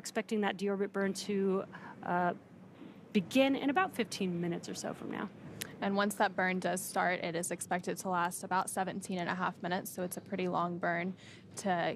expecting that deorbit burn to begin in about 15 minutes or so from now. And once that burn does start, it is expected to last about 17.5 minutes. So it's a pretty long burn to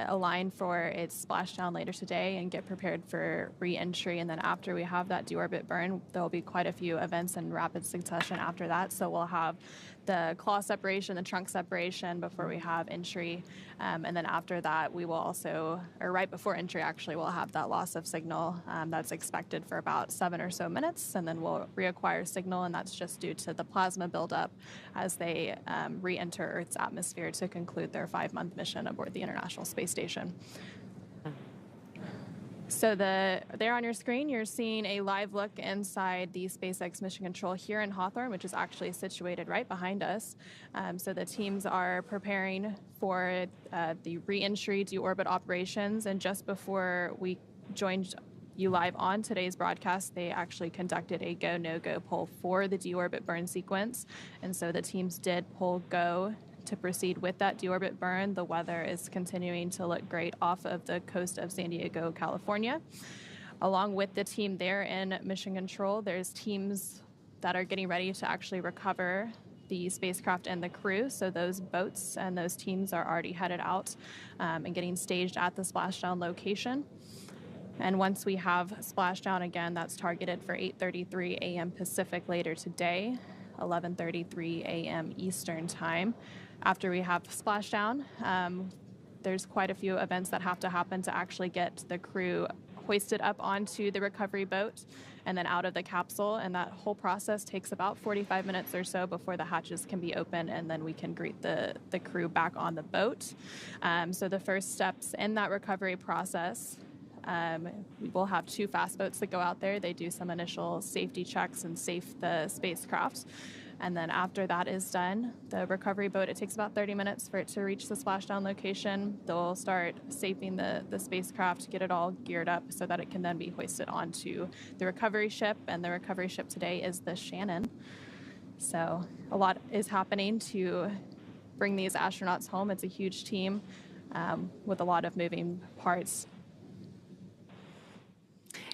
align for its splashdown later today and get prepared for re-entry. And then after we have that deorbit burn, there'll be quite a few events in rapid succession after that. So we'll have the claw separation, the trunk separation before we have entry. And then after that, we will also, or right before entry, actually, we'll have that loss of signal that's expected for about 7 or so minutes. And then we'll reacquire signal, and that's just due to the plasma buildup as they re-enter Earth's atmosphere to conclude their 5-month mission aboard the International Space Station. So there on your screen, you're seeing a live look inside the SpaceX Mission Control here in Hawthorne, which is actually situated right behind us. So the teams are preparing for the re-entry deorbit operations. And just before we joined you live on today's broadcast, they actually conducted a go, no-go poll for the deorbit burn sequence. And so the teams did poll go to proceed with that deorbit burn. The weather is continuing to look great off of the coast of San Diego, California. Along with the team there in Mission Control, there's teams that are getting ready to actually recover the spacecraft and the crew. So those boats and those teams are already headed out and getting staged at the splashdown location. And once we have splashdown again, that's targeted for 8:33 a.m. Pacific later today, 11:33 a.m. Eastern time. After we have splashdown, there's quite a few events that have to happen to actually get the crew hoisted up onto the recovery boat and then out of the capsule. And that whole process takes about 45 minutes or so before the hatches can be open, and then we can greet the crew back on the boat. So the first steps in that recovery process, we'll have 2 fast boats that go out there. They do some initial safety checks and safe the spacecraft. And then after that is done, the recovery boat, it takes about 30 minutes for it to reach the splashdown location. They'll start safing the spacecraft, get it all geared up so that it can then be hoisted onto the recovery ship. And the recovery ship today is the Shannon. So a lot is happening to bring these astronauts home. It's a huge team with a lot of moving parts.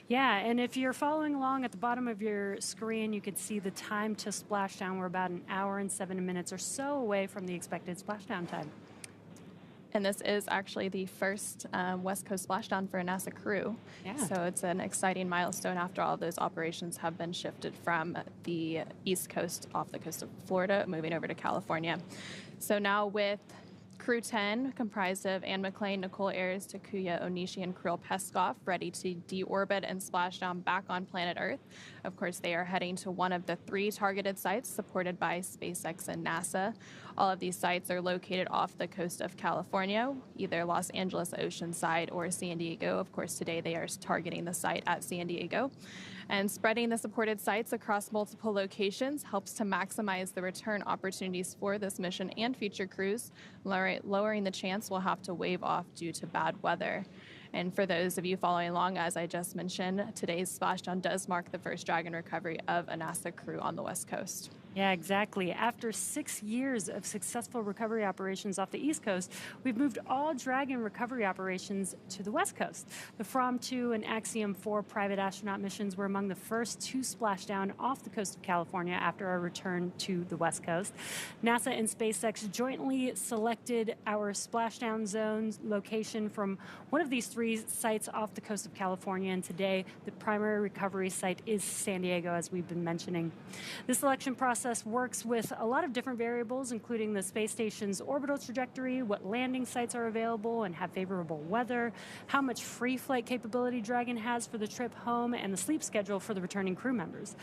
Yeah, and if you're following along at the bottom of your screen, you can see the time to splashdown. We're about 1 hour and 7 minutes or so away from the expected splashdown time. And this is actually the first West Coast splashdown for a NASA crew. Yeah. So it's an exciting milestone after all of those operations have been shifted from the East Coast, off the coast of Florida, moving over to California. So now with Crew-10, comprised of Anne McClain, Nicole Ayers, Takuya Onishi, and Kirill Peskov, ready to deorbit and splash down back on planet Earth. Of course, they are heading to one of the 3 targeted sites supported by SpaceX and NASA. All of these sites are located off the coast of California, either Los Angeles Oceanside or San Diego. Of course, today they are targeting the site at San Diego. And spreading the supported sites across multiple locations helps to maximize the return opportunities for this mission and future crews, lowering the chance we'll have to wave off due to bad weather. And for those of you following along, as I just mentioned, today's splashdown does mark the first Dragon recovery of a NASA crew on the West Coast. Yeah, exactly. After 6 years of successful recovery operations off the East Coast, we've moved all Dragon recovery operations to the West Coast. The From-2 and Axiom-4 private astronaut missions were among the first to splash down off the coast of California after our return to the West Coast. NASA and SpaceX jointly selected our splashdown zones location from one of these 3 sites off the coast of California, and today the primary recovery site is San Diego, as we've been mentioning. This selection process works with a lot of different variables, including the space station's orbital trajectory, what landing sites are available and have favorable weather, how much free flight capability Dragon has for the trip home, and the sleep schedule for the returning crew members.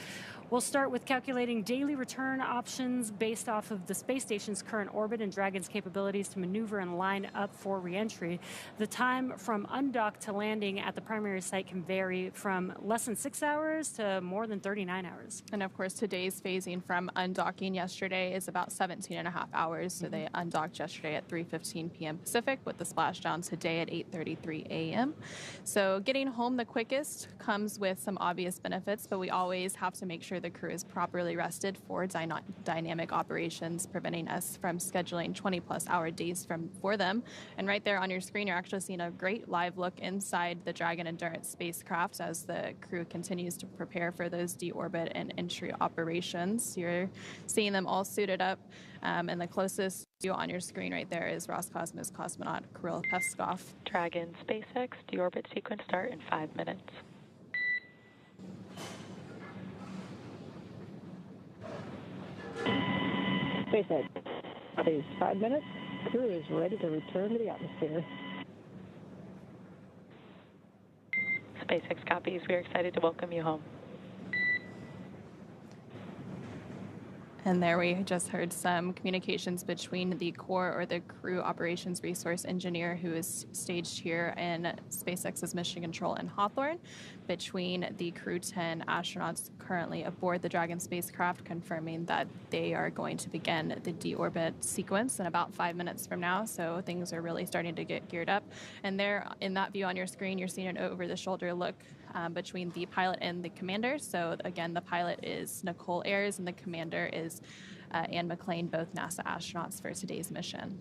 We'll start with calculating daily return options based off of the space station's current orbit and Dragon's capabilities to maneuver and line up for re-entry. The time from undock to landing at the primary site can vary from less than 6 hours to more than 39 hours. And of course, today's phasing from from undocking yesterday is about 17 and a half hours. So they undocked yesterday at 3:15 p.m. Pacific with the splashdown today at 8:33 a.m. So getting home the quickest comes with some obvious benefits, but we always have to make sure the crew is properly rested for dynamic operations, preventing us from scheduling 20-plus hour days for them. And right there on your screen, you're actually seeing a great live look inside the Dragon Endurance spacecraft as the crew continues to prepare for those deorbit and entry operations. You're seeing them all suited up, and the closest view on your screen right there is Roscosmos cosmonaut Kirill Peskov. Dragon SpaceX deorbit sequence start in 5 minutes. SpaceX, please, 5 minutes. Crew is ready to return to the atmosphere. SpaceX copies. We are excited to welcome you home. And there we just heard some communications between the core or the crew operations resource engineer who is staged here in SpaceX's Mission Control in Hawthorne, between the Crew-10 astronauts currently aboard the Dragon spacecraft, confirming that they are going to begin the deorbit sequence in about 5 minutes from now. So things are really starting to get geared up. And there in that view on your screen, you're seeing an over-the-shoulder look between the pilot and the commander. So again, the pilot is Nicole Ayers and the commander is Anne McClain, both NASA astronauts for today's mission.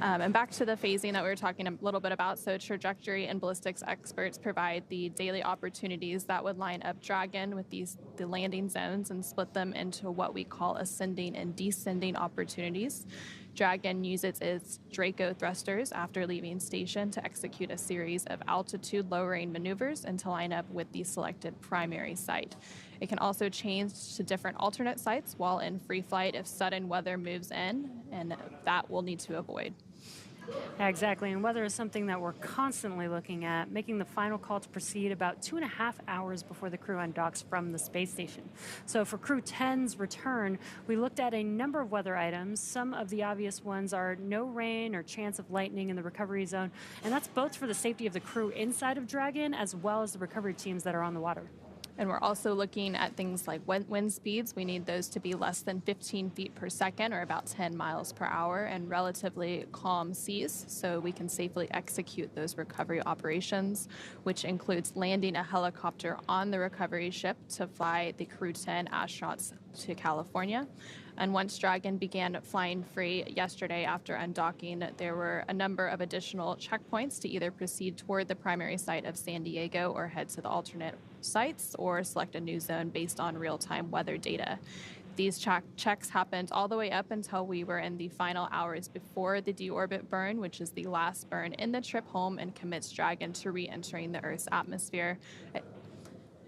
And back to the phasing that we were talking a little bit about. So trajectory and ballistics experts provide the daily opportunities that would line up Dragon with the landing zones and split them into what we call ascending and descending opportunities. Dragon uses its Draco thrusters after leaving station to execute a series of altitude lowering maneuvers and to line up with the selected primary site. It can also change to different alternate sites while in free flight if sudden weather moves in, and that we'll need to avoid. Yeah, exactly. And weather is something that we're constantly looking at, making the final call to proceed about 2.5 hours before the crew undocks from the space station. So for Crew-10's return, we looked at a number of weather items. Some of the obvious ones are no rain or chance of lightning in the recovery zone. And that's both for the safety of the crew inside of Dragon as well as the recovery teams that are on the water. And we're also looking at things like wind speeds. We need those to be less than 15 feet per second, or about 10 miles per hour, and relatively calm seas, so we can safely execute those recovery operations, which includes landing a helicopter on the recovery ship to fly the Crew-10 astronauts to California. And once Dragon began flying free yesterday after undocking, there were a number of additional checkpoints to either proceed toward the primary site of San Diego or head to the alternate sites or select a new zone based on real-time weather data. These checks happened all the way up until we were in the final hours before the deorbit burn, which is the last burn in the trip home and commits Dragon to re-entering the Earth's atmosphere.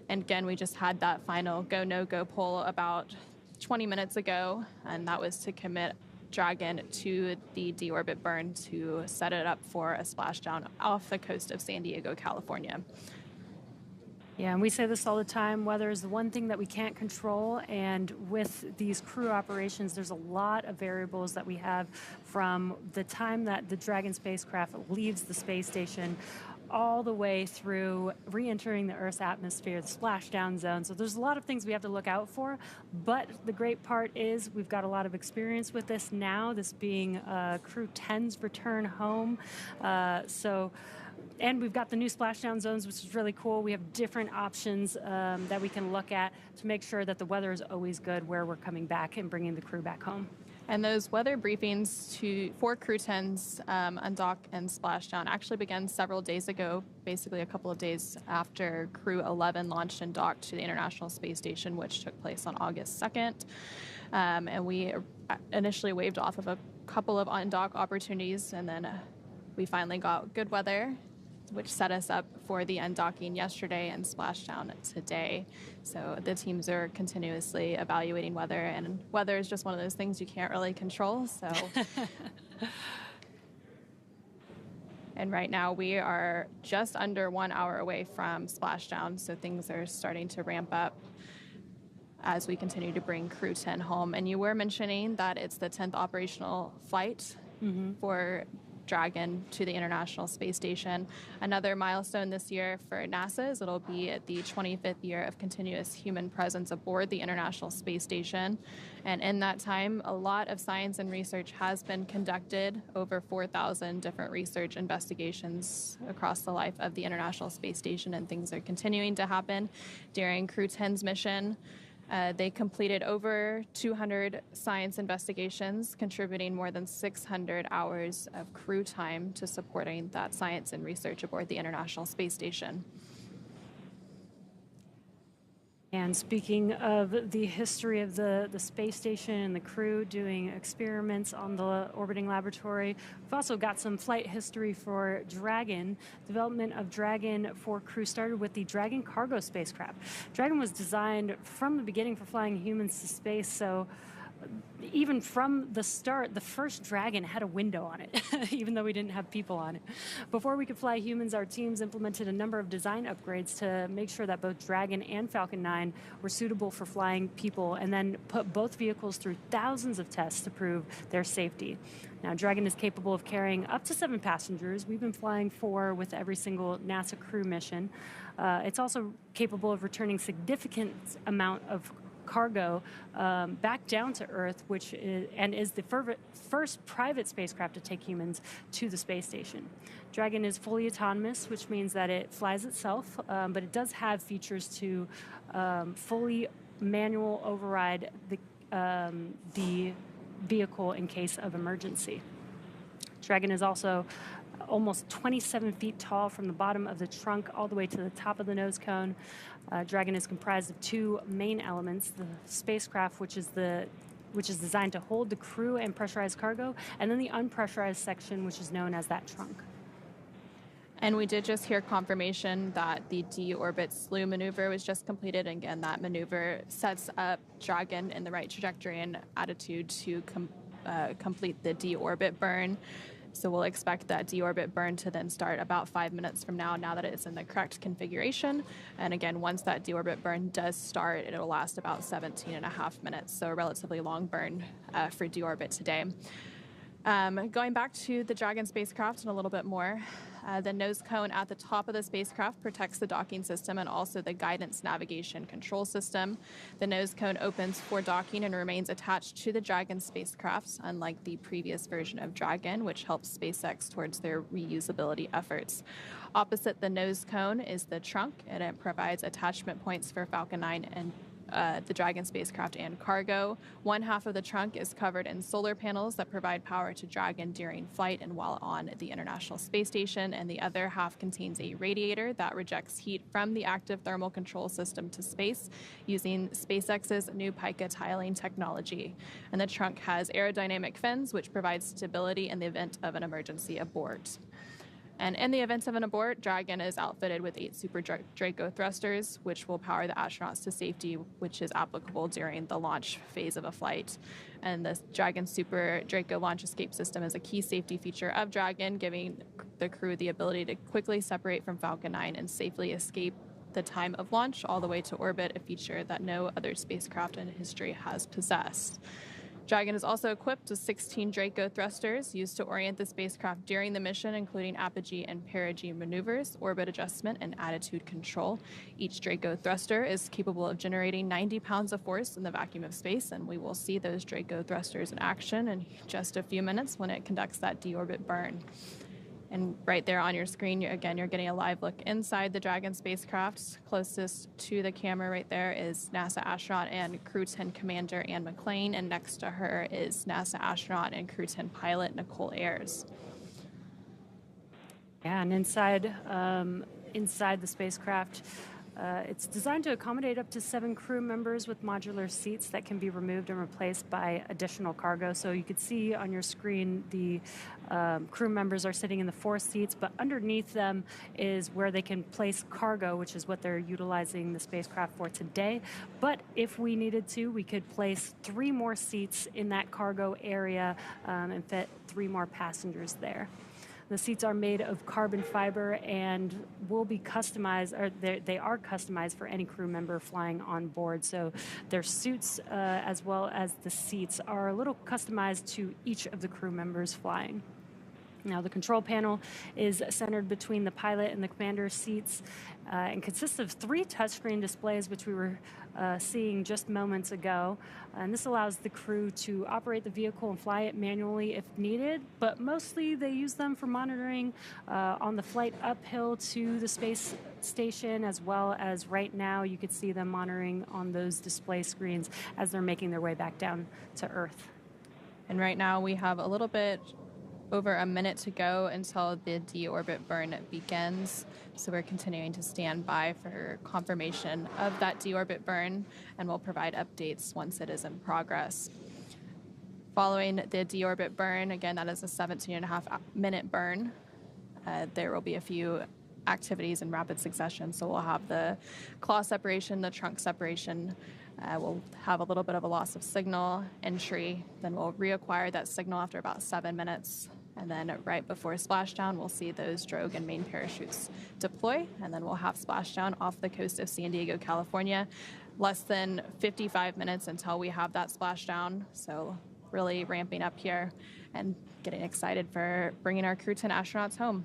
And again, we just had that final go, no-go poll about 20 minutes ago, and that was to commit Dragon to the deorbit burn to set it up for a splashdown off the coast of San Diego, California. Yeah, and we say this all the time, weather is the one thing that we can't control, and with these crew operations, there's a lot of variables that we have from the time that the Dragon spacecraft leaves the space station all the way through re-entering the Earth's atmosphere, the splashdown zone. So there's a lot of things we have to look out for, but the great part is we've got a lot of experience with this now, this being Crew-10's return home. And we've got the new splashdown zones, which is really cool. We have different options that we can look at to make sure that the weather is always good where we're coming back and bringing the crew back home. And those weather briefings for Crew-10's undock and splashdown actually began several days ago, basically a couple of days after Crew-11 launched and docked to the International Space Station, which took place on August 2nd. And we initially waved off of a couple of undock opportunities, and then we finally got good weather, which set us up for the undocking yesterday and splashdown today. So the teams are continuously evaluating weather, and weather is just one of those things you can't really control. So, and right now we are just under 1 hour away from splashdown, so things are starting to ramp up as we continue to bring Crew-10 home. And you were mentioning that it's the 10th operational flight for Dragon to the International Space Station. Another milestone this year for NASA is it'll be at the 25th year of continuous human presence aboard the International Space Station. And in that time, a lot of science and research has been conducted, over 4,000 different research investigations across the life of the International Space Station, and things are continuing to happen during Crew-10's mission. They completed over 200 science investigations, contributing more than 600 hours of crew time to supporting that science and research aboard the International Space Station. And speaking of the history of the space station and the crew doing experiments on the orbiting laboratory, we've also got some flight history for Dragon. Development of Dragon for Crew started with the Dragon cargo spacecraft. Dragon was designed from the beginning for flying humans to space, so even from the start, the first Dragon had a window on it, even though we didn't have people on it. Before we could fly humans, our teams implemented a number of design upgrades to make sure that both Dragon and Falcon 9 were suitable for flying people, and then put both vehicles through thousands of tests to prove their safety. Now, Dragon is capable of carrying up to 7 passengers. We've been flying 4 with every single NASA crew mission. It's also capable of returning significant amount of cargo back down to Earth, which is the first private spacecraft to take humans to the space station. Dragon is fully autonomous, which means that it flies itself, but it does have features to fully manual override the vehicle in case of emergency. Dragon is also almost 27 feet tall from the bottom of the trunk all the way to the top of the nose cone. Dragon is comprised of 2 main elements: the spacecraft, which is designed to hold the crew and pressurized cargo, and then the unpressurized section, which is known as that trunk. And we did just hear confirmation that the deorbit slew maneuver was just completed. And again, that maneuver sets up Dragon in the right trajectory and attitude to complete the deorbit burn. So we'll expect that deorbit burn to then start about 5 minutes from now that it's in the correct configuration. And again, once that deorbit burn does start, it'll last about 17.5 minutes. So a relatively long burn for deorbit today. Going back to the Dragon spacecraft and a little bit more, the nose cone at the top of the spacecraft protects the docking system and also the guidance navigation control system. The nose cone opens for docking and remains attached to the Dragon spacecraft, unlike the previous version of Dragon, which helps SpaceX towards their reusability efforts. Opposite the nose cone is the trunk, and it provides attachment points for Falcon 9 and the Dragon spacecraft and cargo. One half of the trunk is covered in solar panels that provide power to Dragon during flight and while on the International Space Station, and the other half contains a radiator that rejects heat from the active thermal control system to space using SpaceX's new Pica tiling technology. And the trunk has aerodynamic fins, which provide stability in the event of an emergency abort. And in the event of an abort, Dragon is outfitted with 8 Super Draco thrusters, which will power the astronauts to safety, which is applicable during the launch phase of a flight. And the Dragon Super Draco launch escape system is a key safety feature of Dragon, giving the crew the ability to quickly separate from Falcon 9 and safely escape the time of launch all the way to orbit, a feature that no other spacecraft in history has possessed. Dragon is also equipped with 16 Draco thrusters used to orient the spacecraft during the mission, including apogee and perigee maneuvers, orbit adjustment, and attitude control. Each Draco thruster is capable of generating 90 pounds of force in the vacuum of space, and we will see those Draco thrusters in action in just a few minutes when it conducts that deorbit burn. And right there on your screen, you're getting a live look inside the Dragon spacecraft. Closest to the camera right there is NASA astronaut and Crew-10 commander Anne McClain, and next to her is NASA astronaut and Crew-10 pilot Nicole Ayers. Yeah, and inside the spacecraft, it's designed to accommodate up to 7 crew members with modular seats that can be removed and replaced by additional cargo. So you could see on your screen the crew members are sitting in the 4 seats, but underneath them is where they can place cargo, which is what they're utilizing the spacecraft for today. But if we needed to, we could place 3 more seats in that cargo area and fit 3 more passengers there. The seats are made of carbon fiber and will be customized, or they are customized for any crew member flying on board. So their suits, as well as the seats, are a little customized to each of the crew members flying. Now, the control panel is centered between the pilot and the commander seats and consists of 3 touchscreen displays, which we were seeing just moments ago. And this allows the crew to operate the vehicle and fly it manually if needed, but mostly they use them for monitoring on the flight uphill to the space station, as well as right now you could see them monitoring on those display screens as they're making their way back down to Earth. And right now we have a little bit over a minute to go until the deorbit burn begins. So we're continuing to stand by for confirmation of that deorbit burn, and we'll provide updates once it is in progress. Following the deorbit burn, again, that is a 17.5-minute burn. There will be a few activities in rapid succession. So we'll have the claw separation, the trunk separation. We'll have a little bit of a loss of signal entry. Then we'll reacquire that signal after about 7 minutes. And then right before splashdown, we'll see those drogue and main parachutes deploy. And then we'll have splashdown off the coast of San Diego, California. Less than 55 minutes until we have that splashdown. So really ramping up here and getting excited for bringing our Crew-10 astronauts home.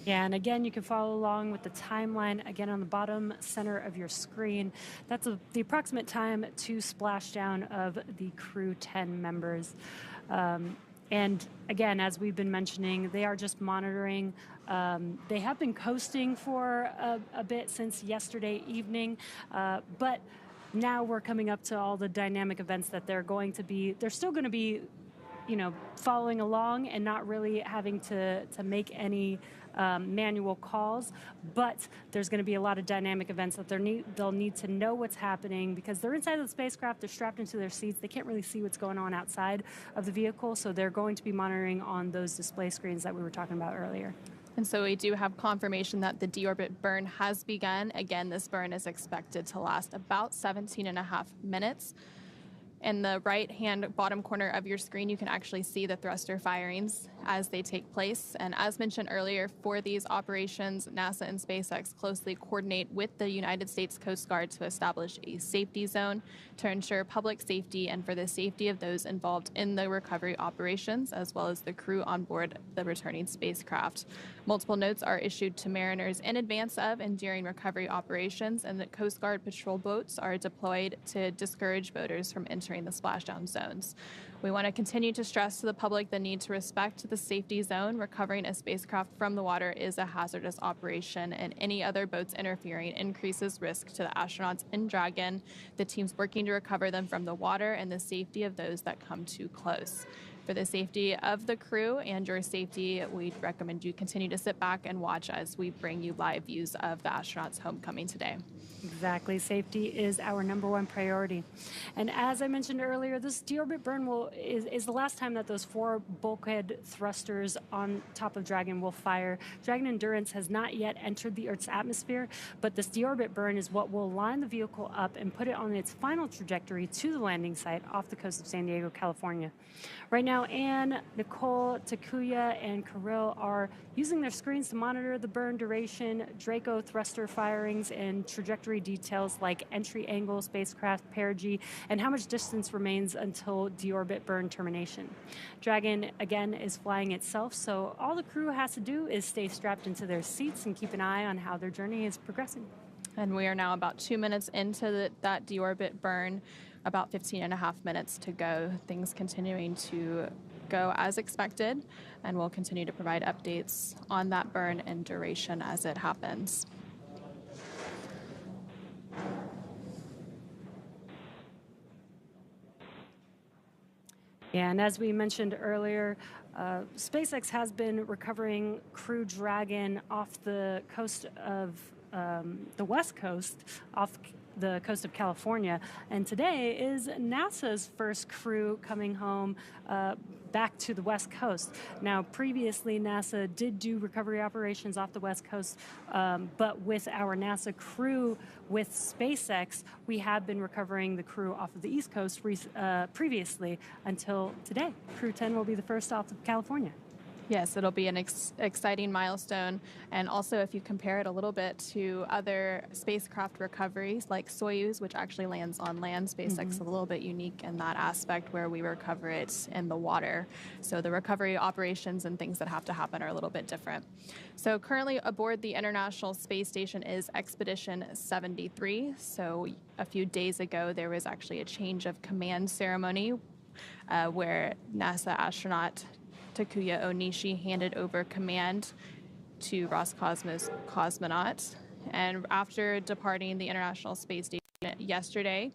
Yeah, and again, you can follow along with the timeline, again, on the bottom center of your screen. That's the approximate time to splashdown of the Crew-10 members. And again, as we've been mentioning, they are just monitoring. They have been coasting for a bit since yesterday evening, but now we're coming up to all the dynamic events that they're still going to be, following along and not really having to make any manual calls, but there's going to be a lot of dynamic events that they'll need to know what's happening because they're inside of the spacecraft, they're strapped into their seats, they can't really see what's going on outside of the vehicle, so they're going to be monitoring on those display screens that we were talking about earlier. And so we do have confirmation that the deorbit burn has begun. Again, this burn is expected to last about 17.5 minutes. In the right-hand bottom corner of your screen, you can actually see the thruster firings as they take place. And as mentioned earlier, for these operations, NASA and SpaceX closely coordinate with the United States Coast Guard to establish a safety zone to ensure public safety and for the safety of those involved in the recovery operations, as well as the crew on board the returning spacecraft. Multiple notes are issued to mariners in advance of and during recovery operations, and the Coast Guard patrol boats are deployed to discourage boaters from entering the splashdown zones. We want to continue to stress to the public the need to respect the safety zone. Recovering a spacecraft from the water is a hazardous operation, and any other boats interfering increases risk to the astronauts in Dragon, the teams working to recover them from the water, and the safety of those that come too close. For the safety of the crew and your safety, we recommend you continue to sit back and watch as we bring you live views of the astronauts' homecoming today. Exactly. Safety is our #1 priority. And as I mentioned earlier, this deorbit burn is the last time that those 4 bulkhead thrusters on top of Dragon will fire. Dragon Endurance has not yet entered the Earth's atmosphere, but this deorbit burn is what will line the vehicle up and put it on its final trajectory to the landing site off the coast of San Diego, California. Right now, Anne, Nicole, Takuya, and Kirill are using their screens to monitor the burn duration, Draco thruster firings, and trajectory details like entry angle, spacecraft perigee, and how much distance remains until deorbit burn termination. Dragon, again, is flying itself, so all the crew has to do is stay strapped into their seats and keep an eye on how their journey is progressing. And we are now about 2 minutes into that deorbit burn, about 15.5 minutes to go. Things continuing to go as expected, and we'll continue to provide updates on that burn and duration as it happens. Yeah, and as we mentioned earlier, SpaceX has been recovering Crew Dragon off the coast of the West Coast, off the coast of California. And today is NASA's first crew coming home back to the West Coast. Now, previously, NASA did do recovery operations off the West Coast, but with our NASA crew with SpaceX, we have been recovering the crew off of the East Coast previously until today. Crew-10 will be the first off of California. Yes, it'll be an exciting milestone. And also, if you compare it a little bit to other spacecraft recoveries like Soyuz, which actually lands on land, SpaceX is a little bit unique in that aspect where we recover it in the water. So the recovery operations and things that have to happen are a little bit different. So currently aboard the International Space Station is Expedition 73. So a few days ago, there was actually a change of command ceremony where NASA astronaut Takuya Onishi handed over command to Roscosmos cosmonauts. And after departing the International Space Station yesterday,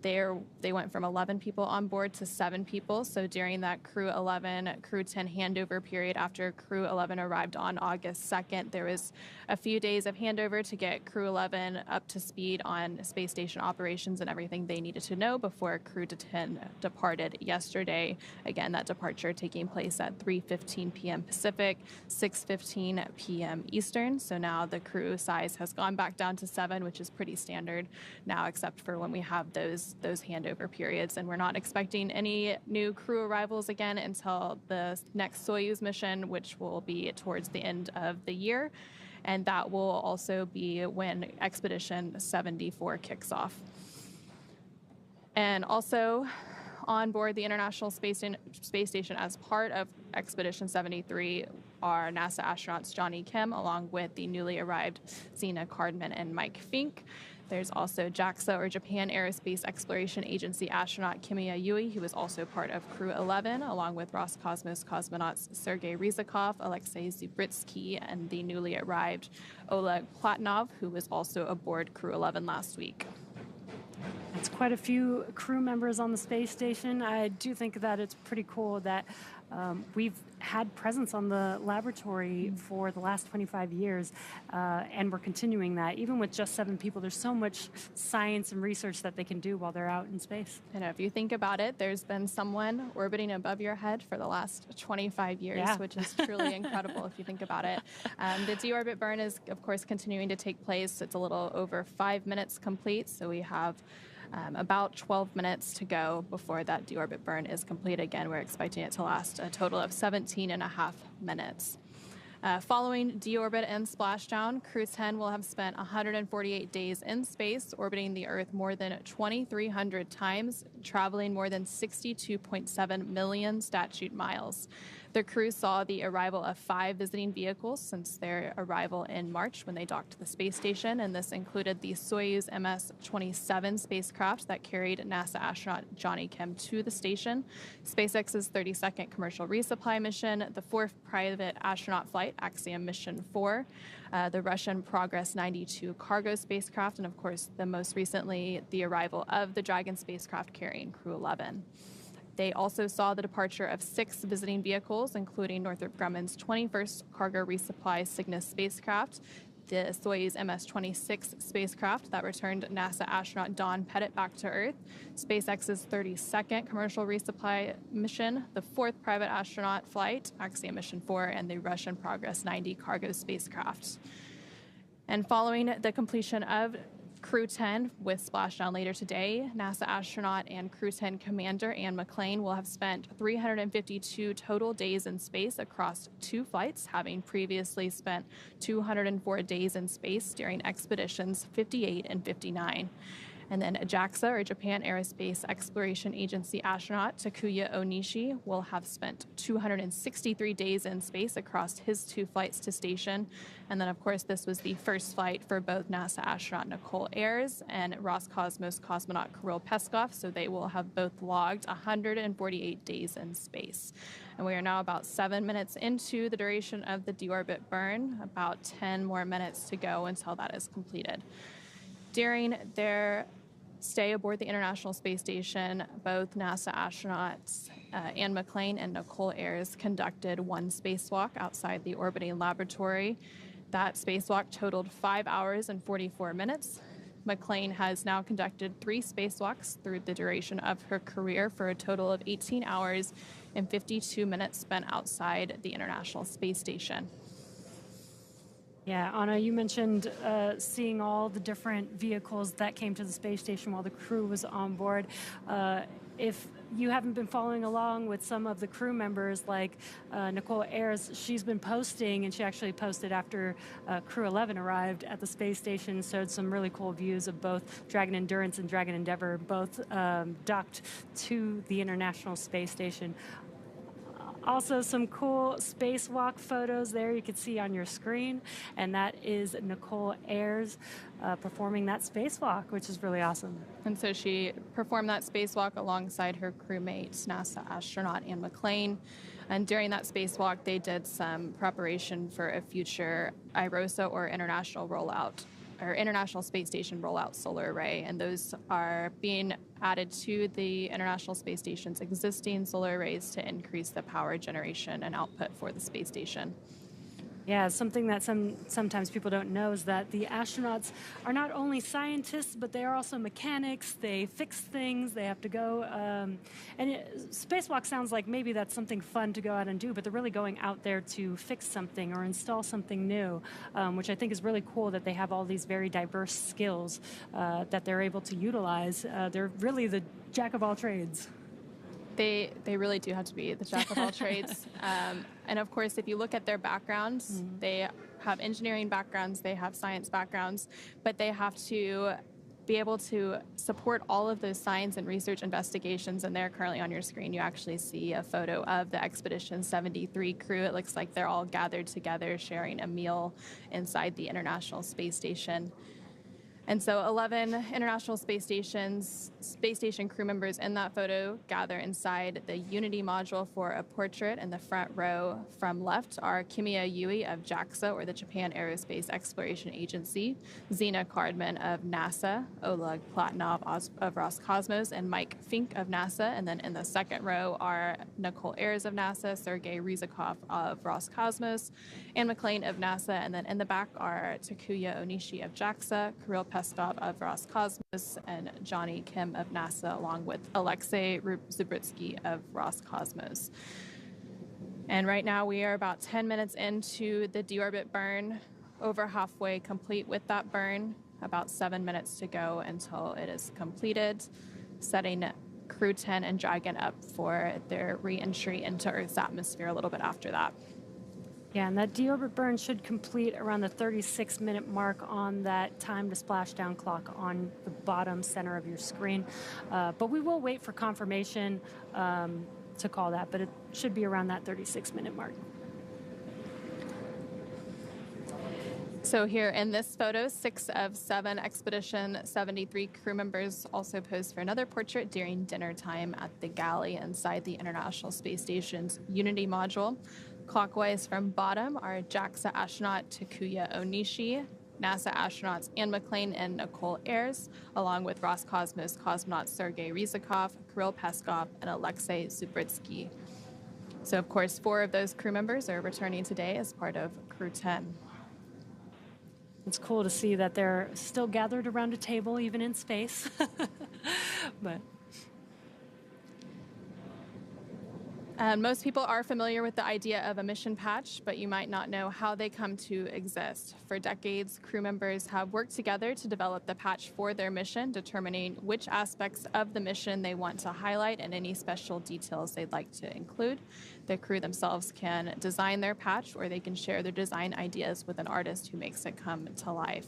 they went from 11 people on board to 7 people. So during that Crew-11, Crew-10 handover period after Crew-11 arrived on August 2nd, there was a few days of handover to get Crew-11 up to speed on space station operations and everything they needed to know before Crew-10 departed yesterday. Again, that departure taking place at 3:15 p.m. Pacific, 6:15 p.m. Eastern. So now the crew size has gone back down to 7, which is pretty standard now, except for when we have those handover periods. And we're not expecting any new crew arrivals again until the next Soyuz mission, which will be towards the end of the year. And that will also be when Expedition 74 kicks off. And also on board the International Space Station as part of Expedition 73 are NASA astronauts Johnny Kim, along with the newly arrived Zena Cardman and Mike Fink. There's also JAXA, or Japan Aerospace Exploration Agency astronaut Kimiya Yui, who is also part of Crew-11, along with Roscosmos cosmonauts Sergei Ryzhikov, Alexei Zubritsky, and the newly arrived Oleg Platonov, who was also aboard Crew-11 last week. It's quite a few crew members on the space station. I do think that it's pretty cool that we've had presence on the laboratory for the last 25 years, and we're continuing that. Even with just 7 people, there's so much science and research that they can do while they're out in space. And if you think about it, there's been someone orbiting above your head for the last 25 years, which is truly incredible if you think about it. The deorbit burn is, of course, continuing to take place. It's a little over 5 minutes complete, so we have about 12 minutes to go before that deorbit burn is complete. Again, we're expecting it to last a total of 17 and a half minutes. Following deorbit and splashdown, Crew-10 will have spent 148 days in space, orbiting the Earth more than 2,300 times, traveling more than 62.7 million statute miles. The crew saw the arrival of 5 visiting vehicles since their arrival in March when they docked to the space station, and this included the Soyuz MS-27 spacecraft that carried NASA astronaut Johnny Kim to the station, SpaceX's 32nd commercial resupply mission, the 4th private astronaut flight, Axiom Mission 4, the Russian Progress 92 cargo spacecraft, and of course, the most recently, the arrival of the Dragon spacecraft carrying Crew-11. They also saw the departure of 6 visiting vehicles, including Northrop Grumman's 21st cargo resupply Cygnus spacecraft, the Soyuz MS-26 spacecraft that returned NASA astronaut Don Pettit back to Earth, SpaceX's 32nd commercial resupply mission, the 4th private astronaut flight, Axiom Mission 4, and the Russian Progress 90 cargo spacecraft. And following the completion of Crew-10 with splashdown later today, NASA astronaut and Crew-10 commander Anne McClain will have spent 352 total days in space across 2 flights, having previously spent 204 days in space during expeditions 58 and 59. And then JAXA, or Japan Aerospace Exploration Agency astronaut Takuya Onishi will have spent 263 days in space across his 2 flights to station. And then, of course, this was the first flight for both NASA astronaut Nicole Ayers and Roscosmos cosmonaut Kirill Peskov, so they will have both logged 148 days in space. And we are now about 7 minutes into the duration of the deorbit burn, about 10 more minutes to go until that is completed. During their stay aboard the International Space Station, both NASA astronauts Anne McClain and Nicole Ayers conducted 1 spacewalk outside the orbiting laboratory. That spacewalk totaled 5 hours and 44 minutes. McClain has now conducted 3 spacewalks through the duration of her career for a total of 18 hours and 52 minutes spent outside the International Space Station. Yeah, Anna, you mentioned seeing all the different vehicles that came to the space station while the crew was on board. If you haven't been following along with some of the crew members, like Nicole Ayers, she's been posting, and she actually posted after Crew-11 arrived at the space station, showed some really cool views of both Dragon Endurance and Dragon Endeavour, both docked to the International Space Station. Also, some cool spacewalk photos there you can see on your screen, and that is Nicole Ayers performing that spacewalk, which is really awesome. And so she performed that spacewalk alongside her crewmate, NASA astronaut Anne McClain. And during that spacewalk, they did some preparation for a future IROSA, or International Space Station Rollout Solar Array, and those are being added to the International Space Station's existing solar arrays to increase the power generation and output for the space station. Yeah, something that sometimes people don't know is that the astronauts are not only scientists, but they are also mechanics. They fix things. They have to go. Spacewalk sounds like maybe that's something fun to go out and do, but they're really going out there to fix something or install something new, which I think is really cool that they have all these very diverse skills that they're able to utilize. They're really the jack of all trades. They really do have to be the jack of all trades. And of course, if you look at their backgrounds, they have engineering backgrounds, they have science backgrounds, but they have to be able to support all of those science and research investigations. And there, currently on your screen, you actually see a photo of the Expedition 73 crew. It looks like they're all gathered together, sharing a meal inside the International Space Station. And so 11 International Space Station crew members in that photo gather inside the Unity module for a portrait. In the front row from left are Kimiya Yui of JAXA, or the Japan Aerospace Exploration Agency, Zena Cardman of NASA, Oleg Platonov of Roscosmos, and Mike Fink of NASA. And then in the second row are Nicole Ayers of NASA, Sergei Ryzhikov of Roscosmos, Anne McClain of NASA. And then in the back are Takuya Onishi of JAXA, Kirill Peskov of Roscosmos, and Johnny Kim of NASA, along with Alexei Zubritsky of Roscosmos. And right now we are about 10 minutes into the deorbit burn, over halfway complete with that burn, about 7 minutes to go until it is completed, setting Crew-10 and Dragon up for their re-entry into Earth's atmosphere a little bit after that. Yeah, and that deorbit burn should complete around the 36-minute mark on that time to splashdown clock on the bottom center of your screen. But we will wait for confirmation to call that, but it should be around that 36-minute mark. So here in this photo, 6 of 7 Expedition 73 crew members also posed for another portrait during dinner time at the galley inside the International Space Station's Unity module. Clockwise from bottom are JAXA astronaut Takuya Onishi, NASA astronauts Anne McClain and Nicole Ayers, along with Roscosmos cosmonaut Sergei Ryzhikov, Kirill Peskov, and Alexei Zubritsky. So, of course, 4 of those crew members are returning today as part of Crew-10. It's cool to see that they're still gathered around a table, even in space. But most people are familiar with the idea of a mission patch, but you might not know how they come to exist. For decades, crew members have worked together to develop the patch for their mission, determining which aspects of the mission they want to highlight and any special details they'd like to include. The crew themselves can design their patch, or they can share their design ideas with an artist who makes it come to life.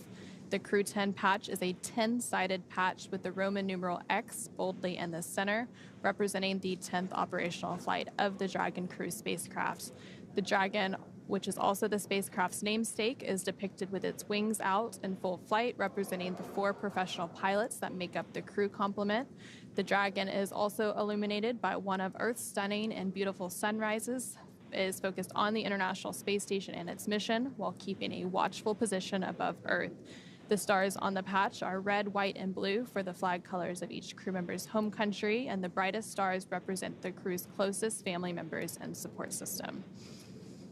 The Crew-10 patch is a 10-sided patch with the Roman numeral X boldly in the center, representing the 10th operational flight of the Dragon crew spacecraft. The Dragon, which is also the spacecraft's namesake, is depicted with its wings out in full flight, representing the 4 professional pilots that make up the crew complement. The Dragon is also illuminated by one of Earth's stunning and beautiful sunrises, is focused on the International Space Station and its mission, while keeping a watchful position above Earth. The stars on the patch are red, white, and blue for the flag colors of each crew member's home country, and the brightest stars represent the crew's closest family members and support system.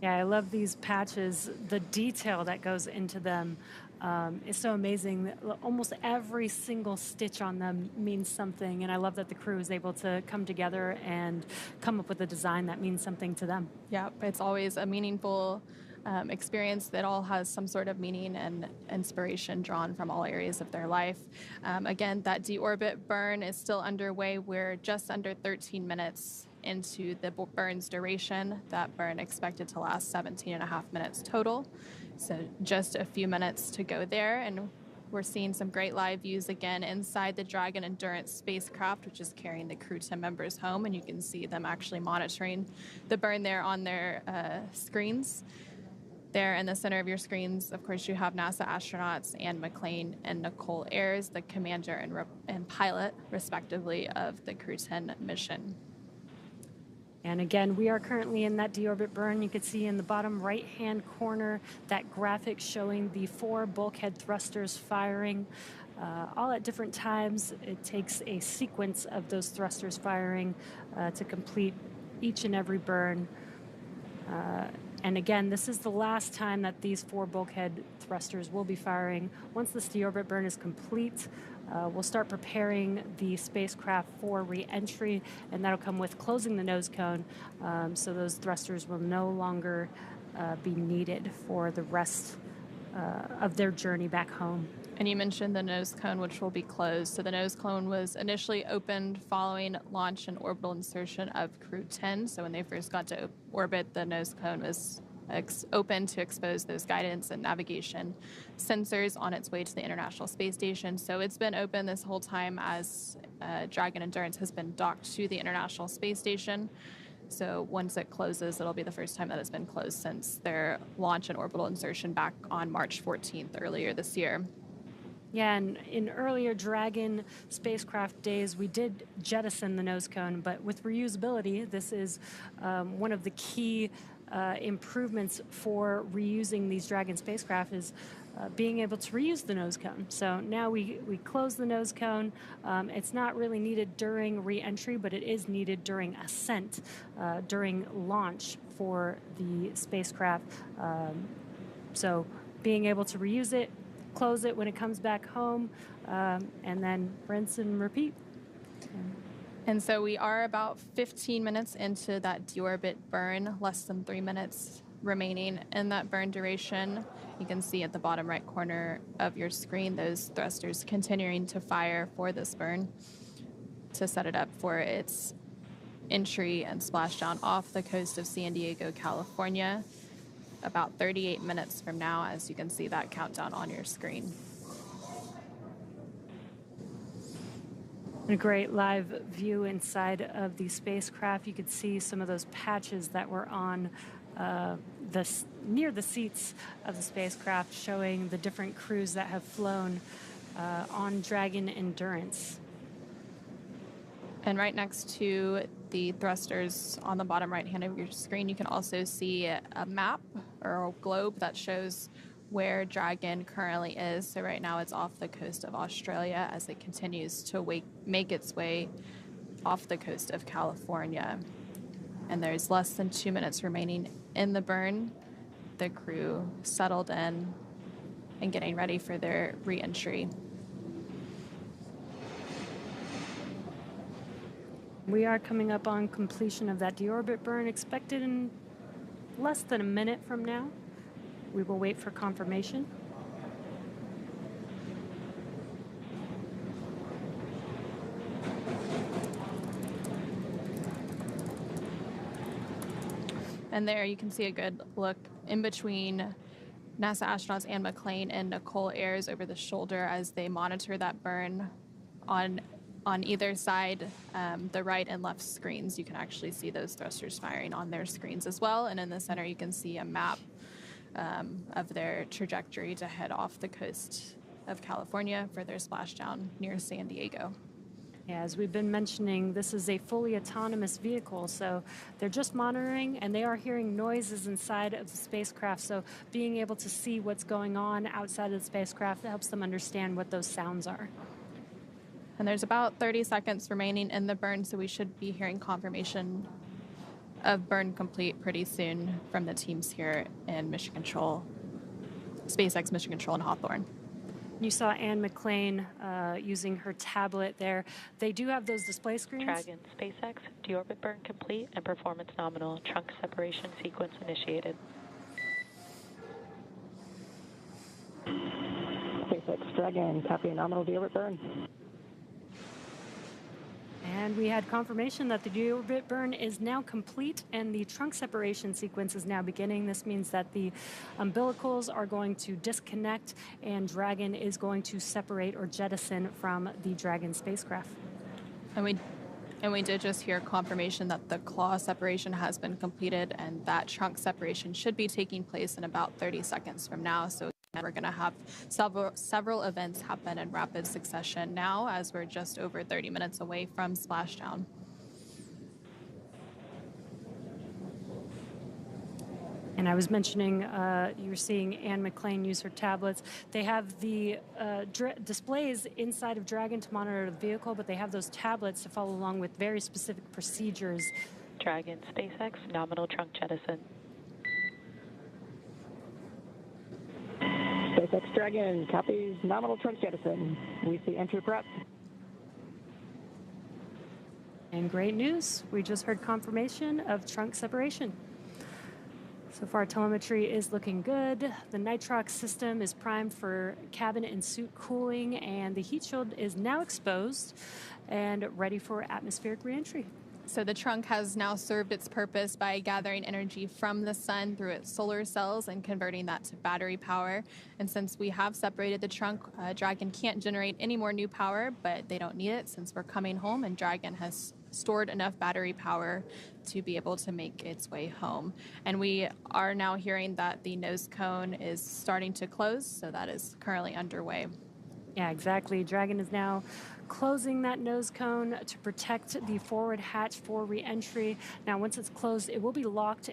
yeah, I love these patches. The detail that goes into them is so amazing. Almost every single stitch on them means something, and I love that the crew is able to come together and come up with a design that means something to them. Yeah, it's always a meaningful experience that all has some sort of meaning and inspiration drawn from all areas of their life. Again, that deorbit burn is still underway. We're just under 13 minutes into the burn's duration. That burn expected to last 17 and a half minutes total. So just a few minutes to go there, and we're seeing some great live views again inside the Dragon Endurance spacecraft, which is carrying the Crew-10 members home, and you can see them actually monitoring the burn there on their screens. There in the center of your screens, of course, you have NASA astronauts Anne McClain and Nicole Ayers, the commander and pilot, respectively, of the Crew-10 mission. And again, we are currently in that deorbit burn. You can see in the bottom right-hand corner that graphic showing the 4 bulkhead thrusters firing all at different times. It takes a sequence of those thrusters firing to complete each and every burn. And again, this is the last time that these 4 bulkhead thrusters will be firing. Once this deorbit burn is complete, we'll start preparing the spacecraft for re-entry, and that'll come with closing the nose cone, so those thrusters will no longer be needed for the rest of their journey back home. And you mentioned the nose cone, which will be closed. So the nose cone was initially opened following launch and orbital insertion of Crew-10. So when they first got to orbit, the nose cone was open to expose those guidance and navigation sensors on its way to the International Space Station. So it's been open this whole time as Dragon Endurance has been docked to the International Space Station. So once it closes, it'll be the first time that it's been closed since their launch and orbital insertion back on March 14th earlier this year. Yeah, and in earlier Dragon spacecraft days, we did jettison the nose cone, but with reusability, this is one of the key improvements for reusing these Dragon spacecraft is being able to reuse the nose cone. So now we close the nose cone. It's not really needed during re-entry, but it is needed during ascent, during launch for the spacecraft. So being able to reuse it, close it when it comes back home, and then rinse and repeat. And so we are about 15 minutes into that deorbit burn, less than 3 minutes remaining in that burn duration. You can see at the bottom right corner of your screen those thrusters continuing to fire for this burn to set it up for its entry and splashdown off the coast of San Diego, California, about 38 minutes from now, as you can see that countdown on your screen. A great live view inside of the spacecraft. You could see some of those patches that were on near the seats of the spacecraft, showing the different crews that have flown on Dragon Endurance. And right next to the thrusters on the bottom right hand of your screen, you can also see a map or a globe that shows where Dragon currently is. So right now it's off the coast of Australia as it continues to make its way off the coast of California. And there's less than 2 minutes remaining in the burn. The crew settled in and getting ready for their re-entry. We are coming up on completion of that deorbit burn, expected in less than a minute from now. We will wait for confirmation. And there you can see a good look in between NASA astronauts Anne McClain and Nicole Ayers over the shoulder as they monitor that burn on either side, the right and left screens. You can actually see those thrusters firing on their screens as well. And in the center, you can see a map of their trajectory to head off the coast of California for their splashdown near San Diego. Yeah, as we've been mentioning, this is a fully autonomous vehicle, so they're just monitoring and they are hearing noises inside of the spacecraft. So being able to see what's going on outside of the spacecraft helps them understand what those sounds are. And there's about 30 seconds remaining in the burn, so we should be hearing confirmation of burn complete pretty soon from the teams here in Mission Control, SpaceX Mission Control in Hawthorne. You saw Anne McClain using her tablet there. They do have those display screens. Dragon, SpaceX, deorbit burn complete and performance nominal. Trunk separation sequence initiated. SpaceX Dragon, copy a nominal deorbit burn. And we had confirmation that the deorbit burn is now complete and the trunk separation sequence is now beginning. This means that the umbilicals are going to disconnect and Dragon is going to separate or jettison from the Dragon spacecraft. And we did just hear confirmation that the claw separation has been completed and that trunk separation should be taking place in about 30 seconds from now. So we're going to have several events happen in rapid succession now as we're just over 30 minutes away from splashdown. And I was mentioning you were seeing Anne McLean use her tablets. They have the displays inside of Dragon to monitor the vehicle, but they have those tablets to follow along with very specific procedures. Dragon, SpaceX, nominal trunk jettison. SpaceX Dragon, copies nominal trunk jettison. We see entry prep. And great news, we just heard confirmation of trunk separation. So far, telemetry is looking good. The nitrox system is primed for cabin and suit cooling, and the heat shield is now exposed and ready for atmospheric reentry. So the trunk has now served its purpose by gathering energy from the sun through its solar cells and converting that to battery power. And since we have separated the trunk, Dragon can't generate any more new power, but they don't need it since we're coming home and Dragon has stored enough battery power to be able to make its way home. And we are now hearing that the nose cone is starting to close, so that is currently underway. Yeah, exactly. Dragon is now closing that nose cone to protect the forward hatch for re-entry. Now, once it's closed, it will be locked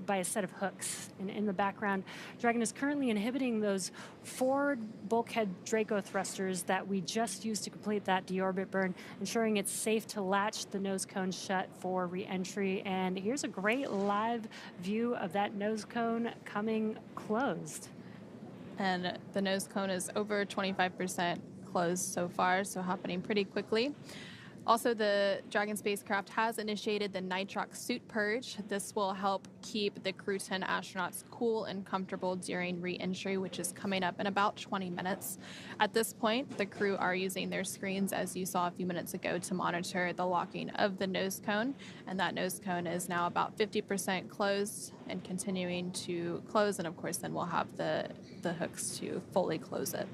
by a set of hooks. And in the background, Dragon is currently inhibiting those forward bulkhead Draco thrusters that we just used to complete that deorbit burn, ensuring it's safe to latch the nose cone shut for re-entry. And here's a great live view of that nose cone coming closed. And the nose cone is over 25% closed so far, so happening pretty quickly. Also, the Dragon spacecraft has initiated the nitrox suit purge. This will help keep the Crew-10 astronauts cool and comfortable during re-entry, which is coming up in about 20 minutes. At this point, the crew are using their screens, as you saw a few minutes ago, to monitor the locking of the nose cone. And that nose cone is now about 50% closed and continuing to close. And of course, then we'll have the hooks to fully close it.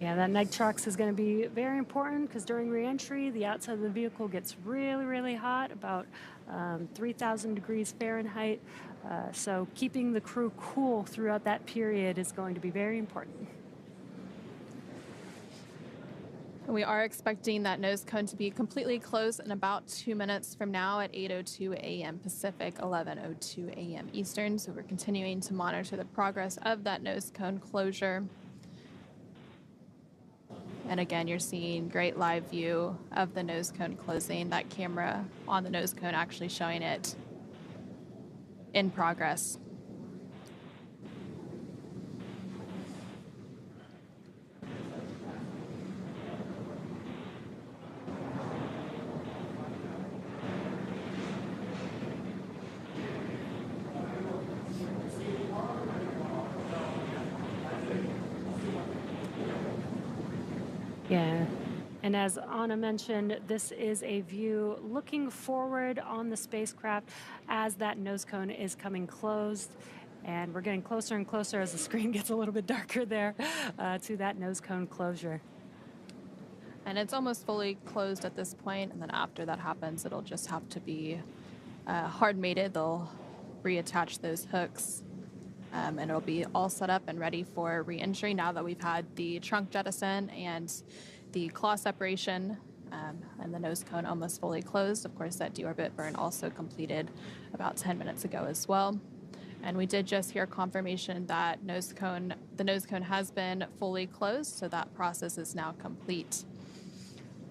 Yeah, that nitrox is going to be very important because during re-entry, the outside of the vehicle gets really, really hot, about 3,000 degrees Fahrenheit. So keeping the crew cool throughout that period is going to be very important. We are expecting that nose cone to be completely closed in about 2 minutes from now at 8:02 a.m. Pacific, 11:02 a.m. Eastern. So we're continuing to monitor the progress of that nose cone closure. And again, you're seeing great live view of the nose cone closing. That camera on the nose cone actually showing it in progress. Yeah. And as Anna mentioned, this is a view looking forward on the spacecraft as that nose cone is coming closed. And we're getting closer and closer as the screen gets a little bit darker there to that nose cone closure. And it's almost fully closed at this point. And then after that happens, it'll just have to be hard mated. They'll reattach those hooks. And it'll be all set up and ready for re-entry now that we've had the trunk jettison and the claw separation and the nose cone almost fully closed. Of course, that deorbit burn also completed about 10 minutes ago as well. And we did just hear confirmation that the nose cone has been fully closed, so that process is now complete.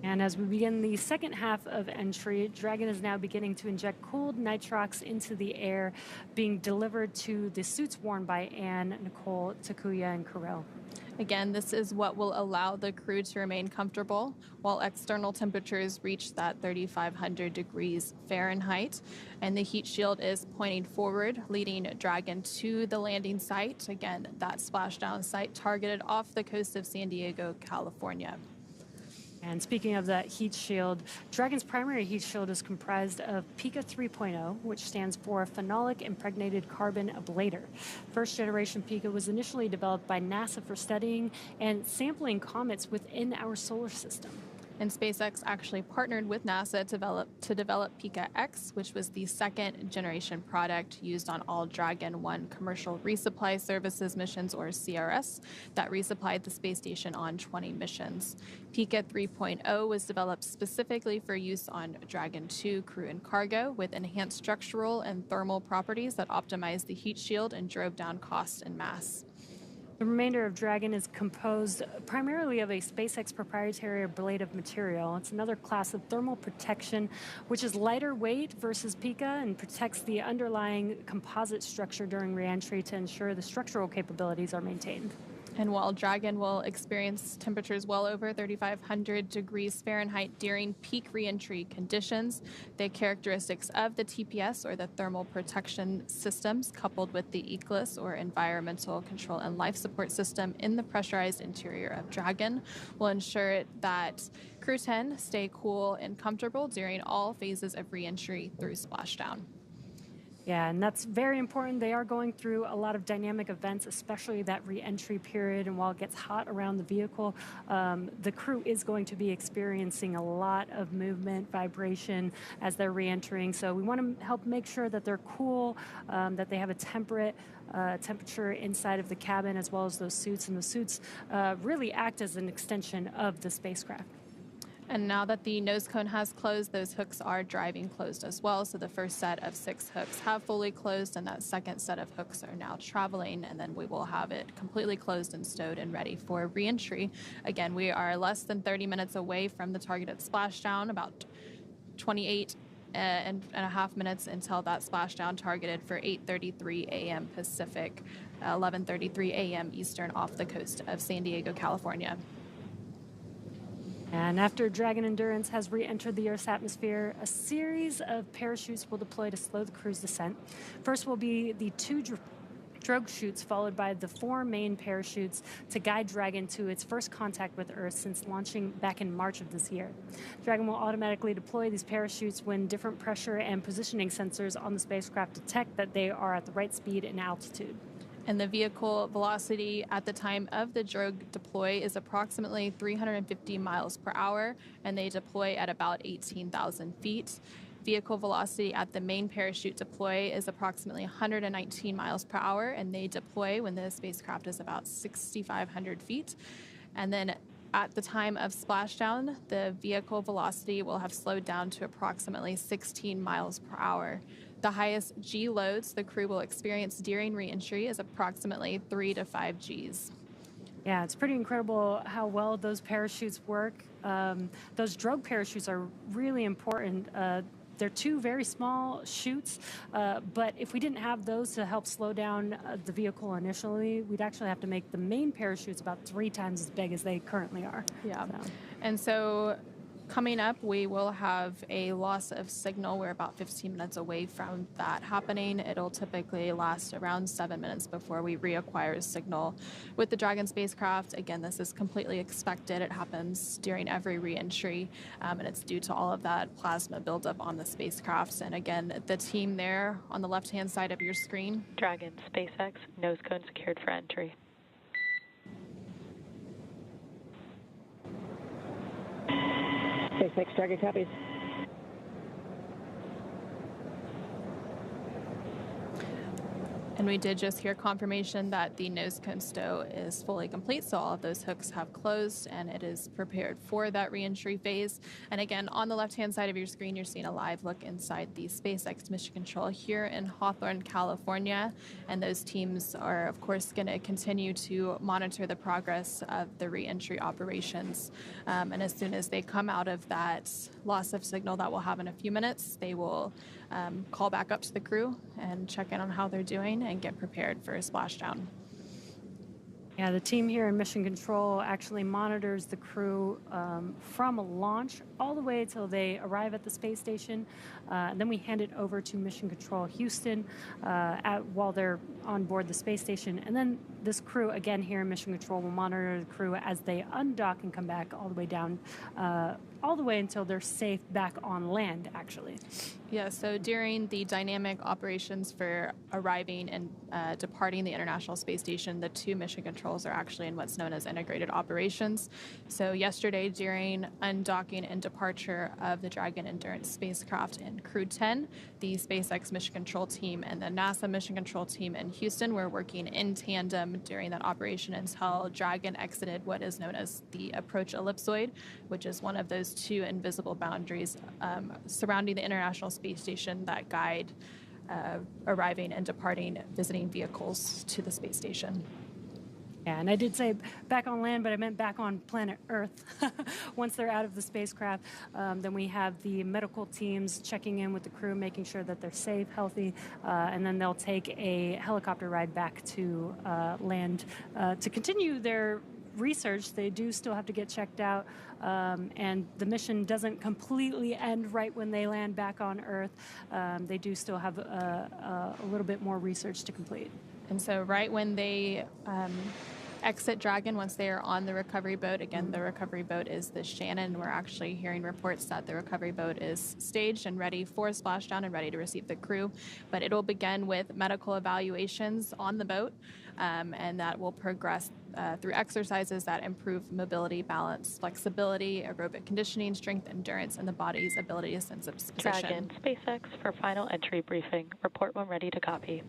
And as we begin the second half of entry, Dragon is now beginning to inject cooled nitrox into the air, being delivered to the suits worn by Anne, Nicole, Takuya, and Carell. Again, this is what will allow the crew to remain comfortable while external temperatures reach that 3,500 degrees Fahrenheit. And the heat shield is pointing forward, leading Dragon to the landing site. Again, that splashdown site targeted off the coast of San Diego, California. And speaking of that heat shield, Dragon's primary heat shield is comprised of Pika 3.0, which stands for Phenolic Impregnated Carbon Ablator. First generation Pika was initially developed by NASA for studying and sampling comets within our solar system. And SpaceX actually partnered with NASA to develop Pika X, which was the second generation product used on all Dragon 1 commercial resupply services missions, or CRS, that resupplied the space station on 20 missions. Pika 3.0 was developed specifically for use on Dragon 2 crew and cargo, with enhanced structural and thermal properties that optimized the heat shield and drove down cost and mass. The remainder of Dragon is composed primarily of a SpaceX proprietary ablative material. It's another class of thermal protection, which is lighter weight versus Pika and protects the underlying composite structure during reentry to ensure the structural capabilities are maintained. And while Dragon will experience temperatures well over 3,500 degrees Fahrenheit during peak reentry conditions, the characteristics of the TPS, or the thermal protection systems, coupled with the ECLIS, or environmental control and life support system, in the pressurized interior of Dragon will ensure that Crew-10 stay cool and comfortable during all phases of reentry through splashdown. Yeah, and that's very important. They are going through a lot of dynamic events, especially that re-entry period. And while it gets hot around the vehicle, the crew is going to be experiencing a lot of movement, vibration as they're re-entering. So we want to help make sure that they're cool, that they have a temperate temperature inside of the cabin, as well as those suits. And the suits really act as an extension of the spacecraft. And now that the nose cone has closed, those hooks are driving closed as well. So the first set of 6 hooks have fully closed, and that second set of hooks are now traveling, and then we will have it completely closed and stowed and ready for reentry. Again, we are less than 30 minutes away from the targeted splashdown, about 28 and a half minutes until that splashdown, targeted for 8:33 a.m. Pacific, 11:33 a.m. Eastern, off the coast of San Diego, California. And after Dragon Endurance has re-entered the Earth's atmosphere, a series of parachutes will deploy to slow the crew's descent. First will be the 2 drogue chutes, followed by the 4 main parachutes to guide Dragon to its first contact with Earth since launching back in March of this year. Dragon will automatically deploy these parachutes when different pressure and positioning sensors on the spacecraft detect that they are at the right speed and altitude. And the vehicle velocity at the time of the drogue deploy is approximately 350 miles per hour, and they deploy at about 18,000 feet. Vehicle velocity at the main parachute deploy is approximately 119 miles per hour, and they deploy when the spacecraft is about 6,500 feet. And then at the time of splashdown, the vehicle velocity will have slowed down to approximately 16 miles per hour. The highest G loads the crew will experience during reentry is approximately 3 to 5 Gs. Yeah, it's pretty incredible how well those parachutes work. Those drogue parachutes are really important. They're 2 very small chutes, but if we didn't have those to help slow down the vehicle initially, we'd actually have to make the main parachutes about 3 times as big as they currently are. Yeah, and so coming up, we will have a loss of signal. We're about 15 minutes away from that happening. It'll typically last around 7 minutes before we reacquire signal with the Dragon spacecraft. Again, this is completely expected. It happens during every reentry, and it's due to all of that plasma buildup on the spacecraft. And again, the team there on the left-hand side of your screen. Dragon, SpaceX, nose cone secured for entry. SpaceX Dragon copies. And we did just hear confirmation that the nose cone stow is fully complete, so all of those hooks have closed and it is prepared for that reentry phase. And again, on the left-hand side of your screen, you're seeing a live look inside the SpaceX Mission Control here in Hawthorne, California. And those teams are, of course, going to continue to monitor the progress of the reentry operations. And as soon as they come out of that loss of signal that we'll have in a few minutes, they will call back up to the crew and check in on how they're doing and get prepared for a splashdown. Yeah, the team here in Mission Control actually monitors the crew from launch all the way till they arrive at the space station. Then we hand it over to Mission Control Houston while they're on board the space station. And then this crew, again here in Mission Control, will monitor the crew as they undock and come back all the way down, all the way until they're safe back on land, actually. Yeah, so during the dynamic operations for arriving and departing the International Space Station, the two mission controls are actually in what's known as integrated operations. So yesterday, during undocking and departure of the Dragon Endurance spacecraft and Crew-10, the SpaceX Mission Control team and the NASA Mission Control team in Houston were working in tandem during that operation until Dragon exited what is known as the approach ellipsoid, which is one of those two invisible boundaries surrounding the International Space Station that guide arriving and departing visiting vehicles to the space station. Yeah, and I did say back on land, but I meant back on planet Earth. Once they're out of the spacecraft, then we have the medical teams checking in with the crew, making sure that they're safe, healthy, and then they'll take a helicopter ride back to land to continue their research. They do still have to get checked out, and the mission doesn't completely end right when they land back on Earth. They do still have a little bit more research to complete. And so right when they exit Dragon, once they are on the recovery boat, again, the recovery boat is the Shannon. We're actually hearing reports that the recovery boat is staged and ready for splashdown and ready to receive the crew. But it'll begin with medical evaluations on the boat, and that will progress through exercises that improve mobility, balance, flexibility, aerobic conditioning, strength, endurance, and the body's ability to sense its position. Dragon, SpaceX for final entry briefing. Report when ready to copy.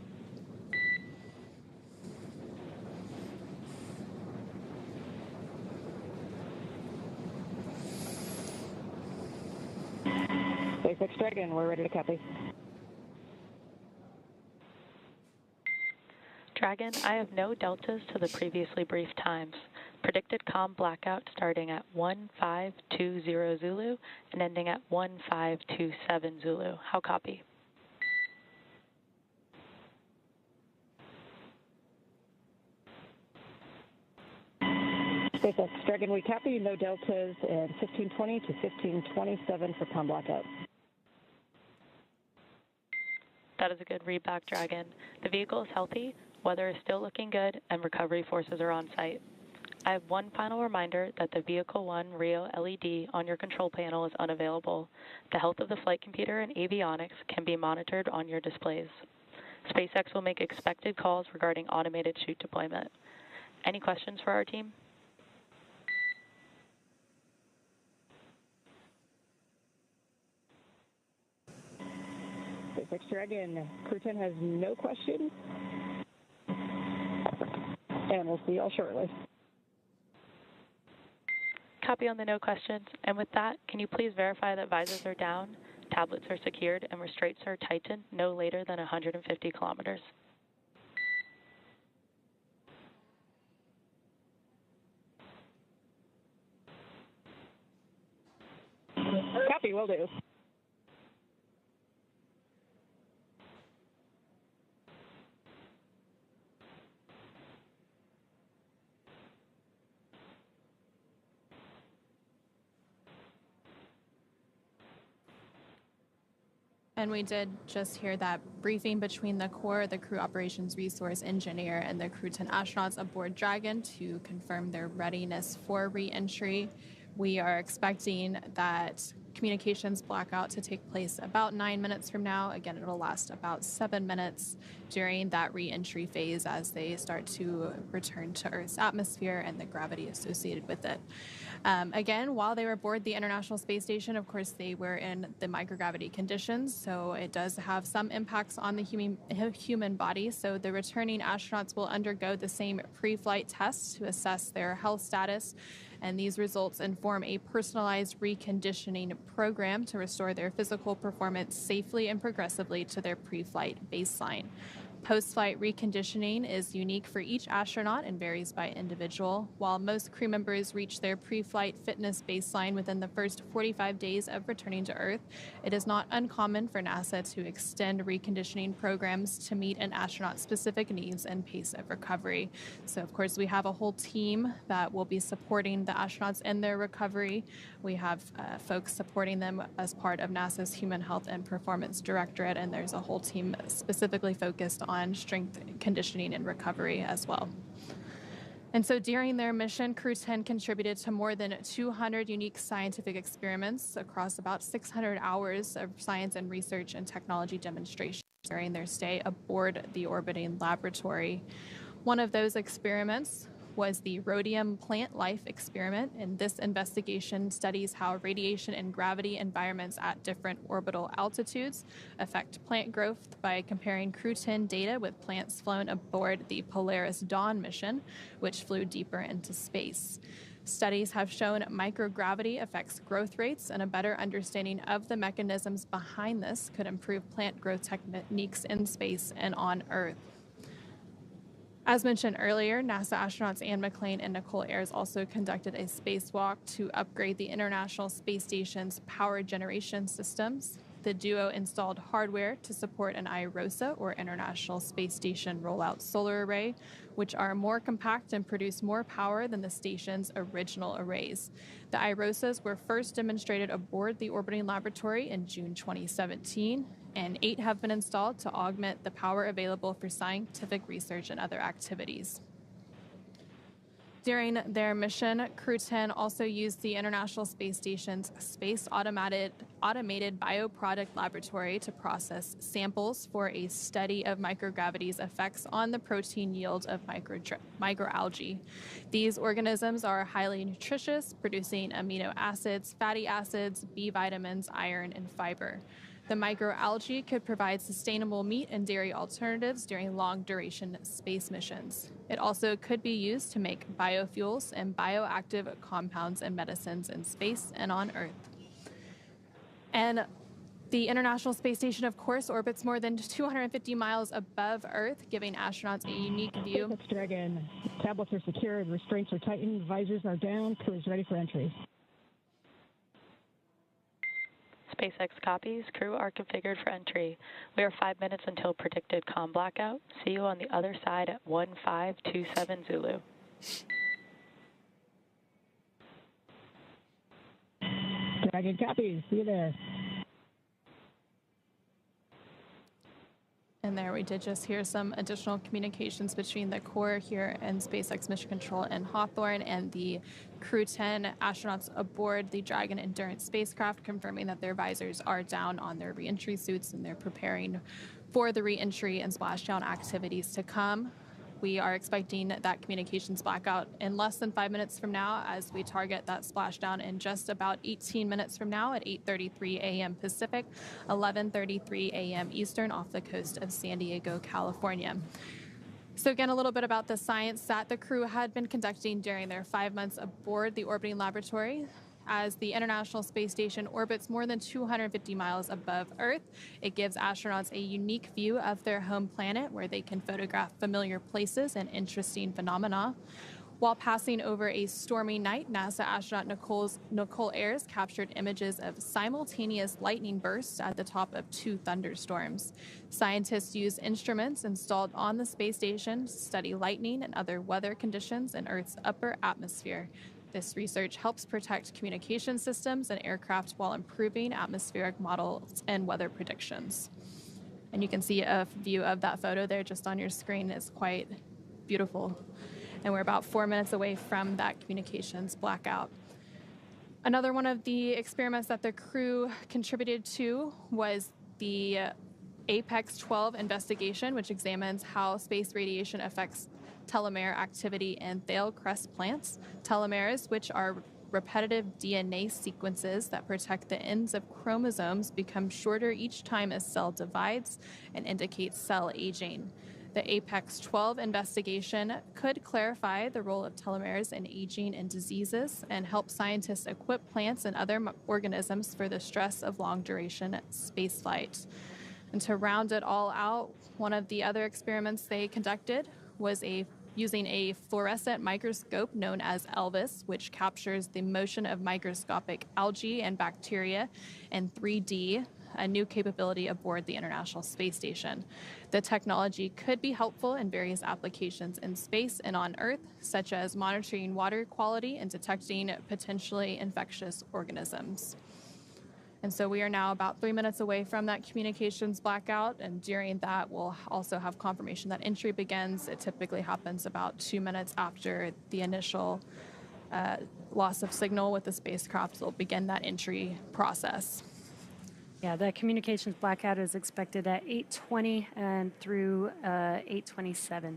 SpaceX Dragon, we're ready to copy. Dragon, I have no deltas to the previously briefed times. Predicted comm blackout starting at 1520 Zulu and ending at 1527 Zulu. How copy? SpaceX Dragon, we copy. No deltas and 1520 to 1527 for comm blackout. That is a good read back, Dragon. The vehicle is healthy, weather is still looking good, and recovery forces are on site. I have one final reminder that the Vehicle 1 Rio LED on your control panel is unavailable. The health of the flight computer and avionics can be monitored on your displays. SpaceX will make expected calls regarding automated chute deployment. Any questions for our team? SpaceX Dragon, Crew-10 has no questions. And we'll see y'all shortly. Copy on the no questions. And with that, can you please verify that visors are down, tablets are secured, and restraints are tightened no later than 150 kilometers? Copy, will do. And we did just hear that briefing between the core, the crew operations resource engineer, and the Crew-10 astronauts aboard Dragon to confirm their readiness for re-entry. We are expecting that communications blackout to take place about 9 minutes from now. Again, it'll last about 7 minutes during that re-entry phase as they start to return to Earth's atmosphere and the gravity associated with it. Again, while they were aboard the International Space Station, of course, they were in the microgravity conditions, so it does have some impacts on the human body. So the returning astronauts will undergo the same pre-flight tests to assess their health status, and these results inform a personalized reconditioning program to restore their physical performance safely and progressively to their pre-flight baseline. Post-flight reconditioning is unique for each astronaut and varies by individual. While most crew members reach their pre-flight fitness baseline within the first 45 days of returning to Earth, it is not uncommon for NASA to extend reconditioning programs to meet an astronaut's specific needs and pace of recovery. So, of course, we have a whole team that will be supporting the astronauts in their recovery. We have folks supporting them as part of NASA's Human Health and Performance Directorate, and there's a whole team specifically focused on strength conditioning and recovery as well. And so during their mission, Crew-10 contributed to more than 200 unique scientific experiments across about 600 hours of science and research and technology demonstrations during their stay aboard the orbiting laboratory. One of those experiments was the rhodium plant life experiment, and this investigation studies how radiation and gravity environments at different orbital altitudes affect plant growth by comparing Crew-10 data with plants flown aboard the Polaris Dawn mission, which flew deeper into space. Studies have shown microgravity affects growth rates, and a better understanding of the mechanisms behind this could improve plant growth techniques in space and on Earth. As mentioned earlier, NASA astronauts Anne McClain and Nicole Ayers also conducted a spacewalk to upgrade the International Space Station's power generation systems. The duo installed hardware to support an IROSA, or International Space Station Rollout Solar Array, which are more compact and produce more power than the station's original arrays. The IROSAs were first demonstrated aboard the orbiting laboratory in June 2017, and 8 have been installed to augment the power available for scientific research and other activities. During their mission, Crew-10 also used the International Space Station's Space Automated Bioproduct Laboratory to process samples for a study of microgravity's effects on the protein yield of microalgae. These organisms are highly nutritious, producing amino acids, fatty acids, B vitamins, iron, and fiber. The microalgae could provide sustainable meat and dairy alternatives during long-duration space missions. It also could be used to make biofuels and bioactive compounds and medicines in space and on Earth. And the International Space Station, of course, orbits more than 250 miles above Earth, giving astronauts a unique view. SpaceX Dragon. Tablets are secured, restraints are tightened, visors are down, crew is ready for entry. SpaceX copies. Crew are configured for entry. We are 5 minutes until predicted comm blackout. See you on the other side at 1527 Zulu. Dragon copies. See you there. And there we did just hear some additional communications between the core here and SpaceX Mission Control in Hawthorne and the Crew-10 astronauts aboard the Dragon Endurance spacecraft, confirming that their visors are down on their reentry suits and they're preparing for the reentry and splashdown activities to come. We are expecting that communications blackout in less than 5 minutes from now, as we target that splashdown in just about 18 minutes from now at 8:33 a.m. Pacific, 11:33 a.m. Eastern, off the coast of San Diego, California. So again, a little bit about the science that the crew had been conducting during their 5 months aboard the orbiting laboratory. As the International Space Station orbits more than 250 miles above Earth, it gives astronauts a unique view of their home planet, where they can photograph familiar places and interesting phenomena. While passing over a stormy night, NASA astronaut Nicole Ayers captured images of simultaneous lightning bursts at the top of 2 thunderstorms. Scientists used instruments installed on the space station to study lightning and other weather conditions in Earth's upper atmosphere. This research helps protect communication systems and aircraft while improving atmospheric models and weather predictions. And you can see a view of that photo there just on your screen. It's quite beautiful. And we're about 4 minutes away from that communications blackout. Another one of the experiments that the crew contributed to was the Apex 12 investigation, which examines how space radiation affects telomere activity in Thale crest plants. Telomeres, which are repetitive DNA sequences that protect the ends of chromosomes, become shorter each time a cell divides and indicate cell aging. The Apex 12 investigation could clarify the role of telomeres in aging and diseases and help scientists equip plants and other organisms for the stress of long-duration spaceflight. And to round it all out, one of the other experiments they conducted was using a fluorescent microscope known as ELVIS, which captures the motion of microscopic algae and bacteria in 3D, a new capability aboard the International Space Station. The technology could be helpful in various applications in space and on Earth, such as monitoring water quality and detecting potentially infectious organisms. And so we are now about 3 minutes away from that communications blackout, and during that we'll also have confirmation that entry begins. It typically happens about 2 minutes after the initial loss of signal with the spacecraft. Will begin that entry process. Yeah, the communications blackout is expected at 8:20 and through 8:27.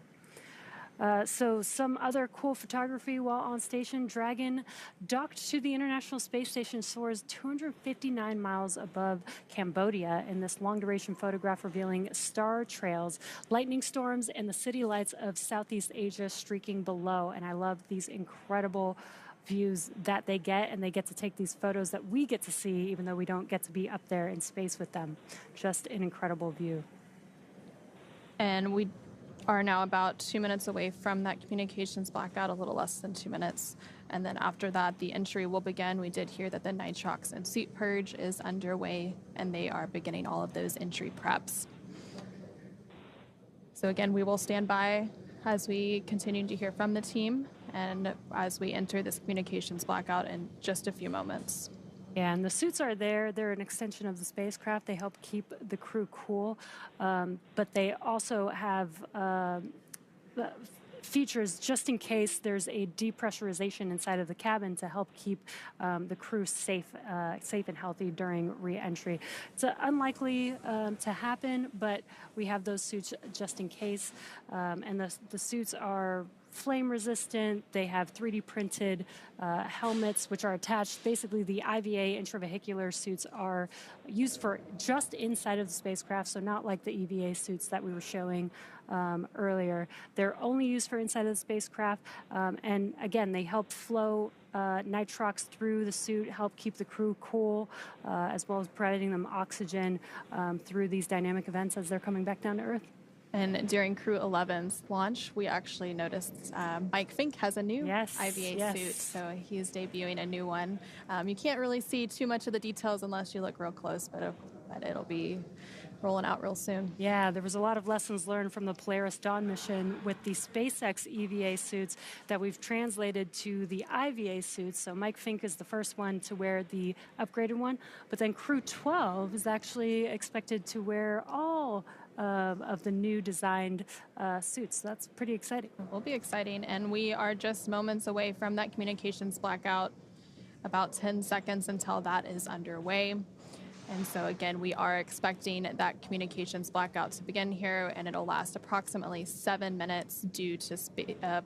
So some other cool photography while on station. Dragon docked to the International Space Station, soars 259 miles above Cambodia in this long-duration photograph revealing star trails, lightning storms, and the city lights of Southeast Asia streaking below. And I love these incredible views that they get, and they get to take these photos that we get to see, even though we don't get to be up there in space with them. Just an incredible view. And we are now about 2 minutes away from that communications blackout, a little less than 2 minutes. And then after that, the entry will begin. We did hear that the nitrox and suit purge is underway, and they are beginning all of those entry preps. So again, we will stand by as we continue to hear from the team and as we enter this communications blackout in just a few moments. Yeah, and the suits are there. They're an extension of the spacecraft. They help keep the crew cool, but they also have features just in case there's a depressurization inside of the cabin to help keep the crew safe and healthy during re-entry. It's unlikely to happen, but we have those suits just in case, and the suits are flame resistant. They have 3D printed helmets which are attached. Basically, the IVA intravehicular suits are used for just inside of the spacecraft, so not like the EVA suits that we were showing earlier. They're only used for inside of the spacecraft, and again, they help flow nitrox through the suit, help keep the crew cool, as well as providing them oxygen through these dynamic events as they're coming back down to Earth. And during Crew-11's launch, we actually noticed Mike Fink has a new IVA suit, so he's debuting a new one. You can't really see too much of the details unless you look real close, but it'll be rolling out real soon. Yeah, there was a lot of lessons learned from the Polaris Dawn mission with the SpaceX EVA suits that we've translated to the IVA suits. So Mike Fink is the first one to wear the upgraded one, but then Crew-12 is actually expected to wear all of the new designed suits. So that's pretty exciting. It will be exciting, and we are just moments away from that communications blackout, about 10 seconds until that is underway. And so again, we are expecting that communications blackout to begin here, and it'll last approximately 7 minutes due to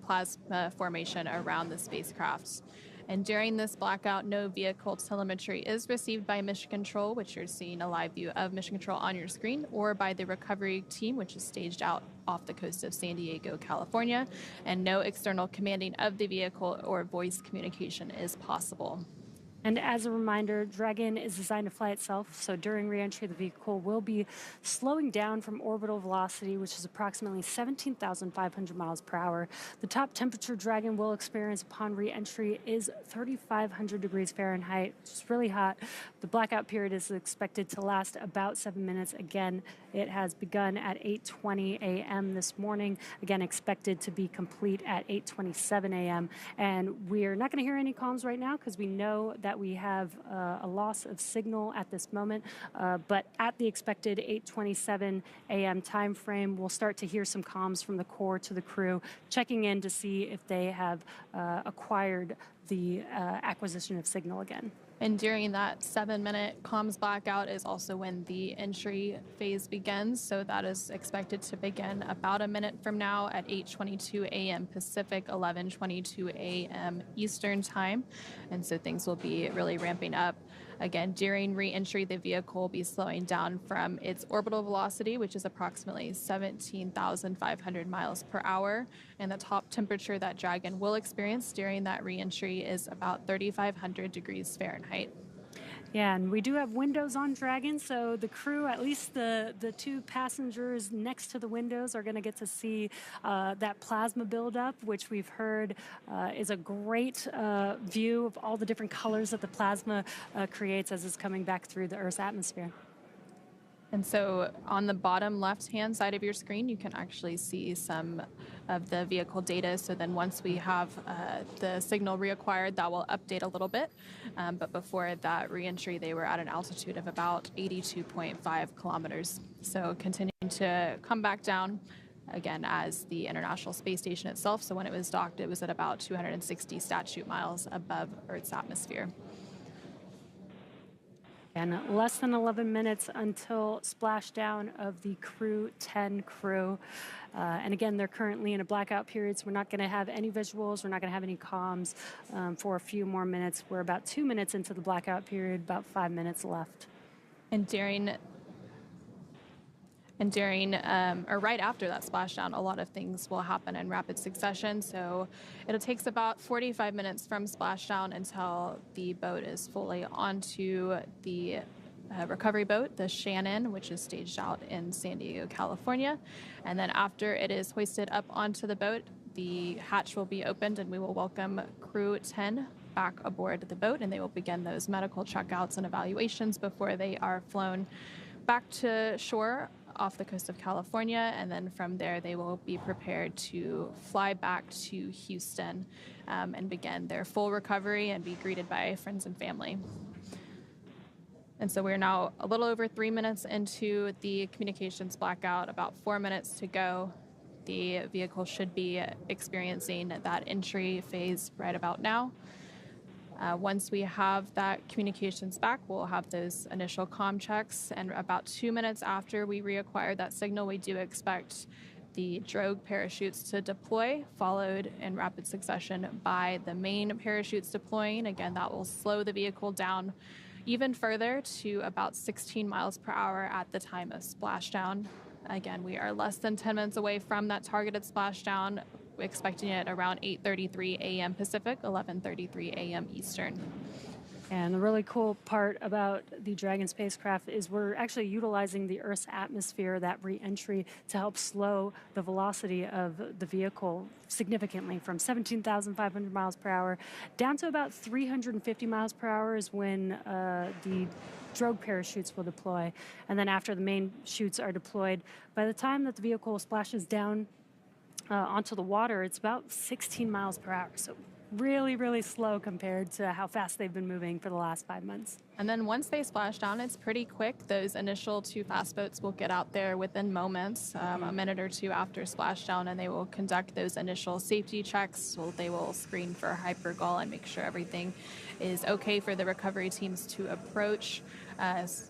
plasma formation around the spacecraft. And during this blackout, no vehicle telemetry is received by Mission Control, which you're seeing a live view of Mission Control on your screen, or by the recovery team, which is staged out off the coast of San Diego, California. And no external commanding of the vehicle or voice communication is possible. And as a reminder, Dragon is designed to fly itself, so during re-entry, the vehicle will be slowing down from orbital velocity, which is approximately 17,500 miles per hour. The top temperature Dragon will experience upon re-entry is 3,500 degrees Fahrenheit, which is really hot. The blackout period is expected to last about 7 minutes. Again, it has begun at 8:20 a.m. this morning. Again, expected to be complete at 8:27 a.m. And we're not going to hear any comms right now because we know that we have a loss of signal at this moment, but at the expected 8:27 a.m. time frame, we'll start to hear some comms from the core to the crew, checking in to see if they have acquired the acquisition of signal again. And during that 7-minute comms blackout is also when the entry phase begins. So that is expected to begin about a minute from now at 8:22 a.m. Pacific, 11:22 a.m. Eastern time. And so things will be really ramping up. Again, during re-entry, the vehicle will be slowing down from its orbital velocity, which is approximately 17,500 miles per hour. And the top temperature that Dragon will experience during that re-entry is about 3,500 degrees Fahrenheit. Yeah, and we do have windows on Dragon, so the crew, at least the two passengers next to the windows, are going to get to see that plasma buildup, which we've heard is a great view of all the different colors that the plasma creates as it's coming back through the Earth's atmosphere. And so on the bottom left-hand side of your screen, you can actually see some of the vehicle data. So then once we have the signal reacquired, that will update a little bit. But before that reentry, they were at an altitude of about 82.5 kilometers. So continuing to come back down again as the International Space Station itself. So when it was docked, it was at about 260 statute miles above Earth's atmosphere. And less than 11 minutes until splashdown of the Crew-10 crew. And again, they're currently in a blackout period, so we're not going to have any visuals. We're not going to have any comms for a few more minutes. We're about 2 minutes into the blackout period, about 5 minutes left. And or right after that splashdown, a lot of things will happen in rapid succession. So it takes about 45 minutes from splashdown until the boat is fully onto the recovery boat, the Shannon, which is staged out in San Diego, California. And then after it is hoisted up onto the boat, the hatch will be opened and we will welcome Crew-10 back aboard the boat, and they will begin those medical checkouts and evaluations before they are flown back to shore off the coast of California, and then from there they will be prepared to fly back to Houston and begin their full recovery and be greeted by friends and family. And so we're now a little over 3 minutes into the communications blackout, about 4 minutes to go. The vehicle should be experiencing that entry phase right about now. Once we have that communications back, we'll have those initial comm checks, and about 2 minutes after we reacquire that signal, we do expect the drogue parachutes to deploy, followed in rapid succession by the main parachutes deploying. Again, that will slow the vehicle down even further to about 16 miles per hour at the time of splashdown. Again, we are less than 10 minutes away from that targeted splashdown, expecting it around 8:33 a.m. Pacific, 11:33 a.m. Eastern. And the really cool part about the Dragon spacecraft is we're actually utilizing the Earth's atmosphere, that re-entry, to help slow the velocity of the vehicle significantly from 17,500 miles per hour down to about 350 miles per hour is when the drogue parachutes will deploy. And then after the main chutes are deployed, by the time that the vehicle splashes down onto the water, it's about 16 miles per hour. So really, really slow compared to how fast they've been moving for the last 5 months. And then once they splash down, it's pretty quick. Those initial two fast boats will get out there within moments, a minute or two after splashdown, and they will conduct those initial safety checks. So they will screen for hypergol and make sure everything is okay for the recovery teams to approach.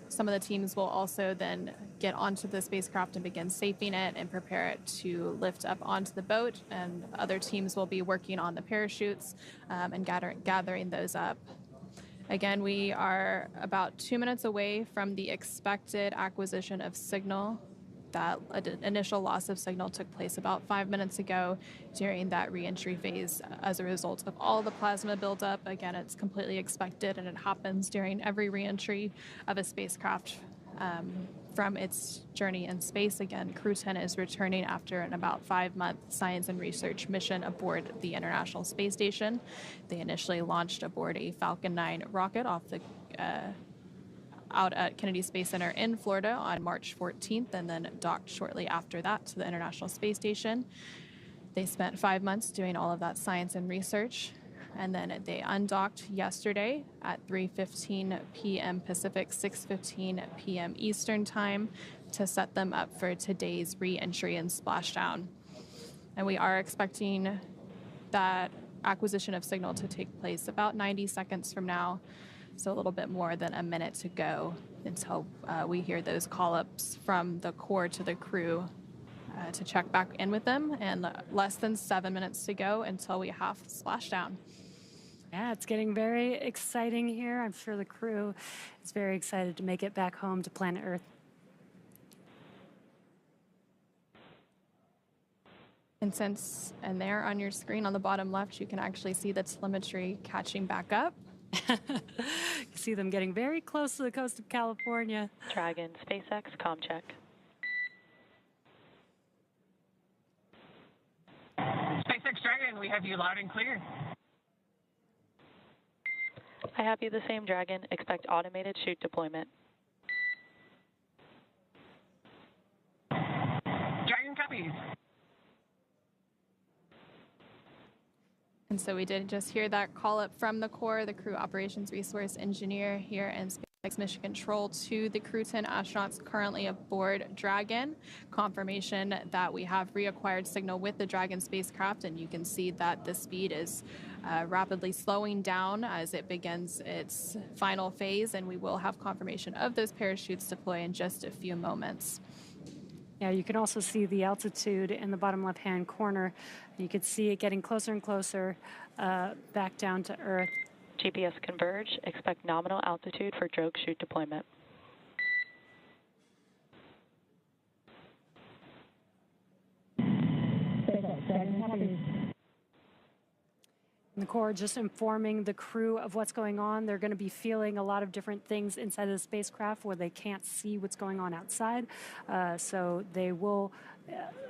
Some of the teams will also then get onto the spacecraft and begin safing it and prepare it to lift up onto the boat, and other teams will be working on the parachutes and gathering those up. Again, we are about 2 minutes away from the expected acquisition of signal. That initial loss of signal took place about 5 minutes ago during that reentry phase as a result of all the plasma buildup. Again, it's completely expected, and it happens during every reentry of a spacecraft from its journey in space. Again, Crew-10 is returning after an about 5-month science and research mission aboard the International Space Station. They initially launched aboard a Falcon 9 rocket off the out at Kennedy Space Center in Florida on March 14th, and then docked shortly after that to the International Space Station. They spent 5 months doing all of that science and research, and then they undocked yesterday at 3:15 p.m. Pacific, 6:15 p.m. Eastern Time to set them up for today's re-entry and splashdown. And we are expecting that acquisition of signal to take place about 90 seconds from now, so a little bit more than a minute to go until we hear those call-ups from the core to the crew to check back in with them, and less than 7 minutes to go until we have splashdown. Yeah, it's getting very exciting here. I'm sure the crew is very excited to make it back home to planet Earth. And there on your screen on the bottom left, you can actually see the telemetry catching back up. You see them getting very close to the coast of California. Dragon, SpaceX, comm check. SpaceX Dragon, we have you loud and clear. I have you the same, Dragon. Expect automated chute deployment. Dragon copies. And so we did just hear that call up from the Corps, the Crew Operations Resource Engineer here in SpaceX Mission Control to the Crew-10 astronauts currently aboard Dragon. Confirmation that we have reacquired signal with the Dragon spacecraft, and you can see that the speed is rapidly slowing down as it begins its final phase, and we will have confirmation of those parachutes deploy in just a few moments. Yeah, you can also see the altitude in the bottom left-hand corner. You can see it getting closer and closer back down to Earth. GPS converge. Expect nominal altitude for drogue chute deployment. And the Corps just informing the crew of what's going on. They're going to be feeling a lot of different things inside of the spacecraft where they can't see what's going on outside. So they will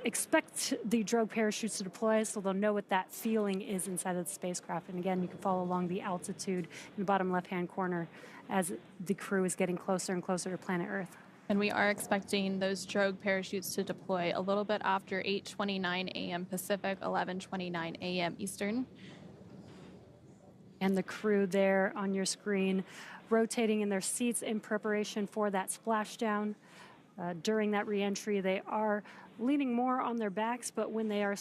expect the drogue parachutes to deploy, so they'll know what that feeling is inside of the spacecraft. And again, you can follow along the altitude in the bottom left-hand corner as the crew is getting closer and closer to planet Earth. And we are expecting those drogue parachutes to deploy a little bit after 8:29 a.m. Pacific, 11:29 a.m. Eastern. And the crew there on your screen rotating in their seats in preparation for that splashdown. During that reentry, they are leaning more on their backs, but when they are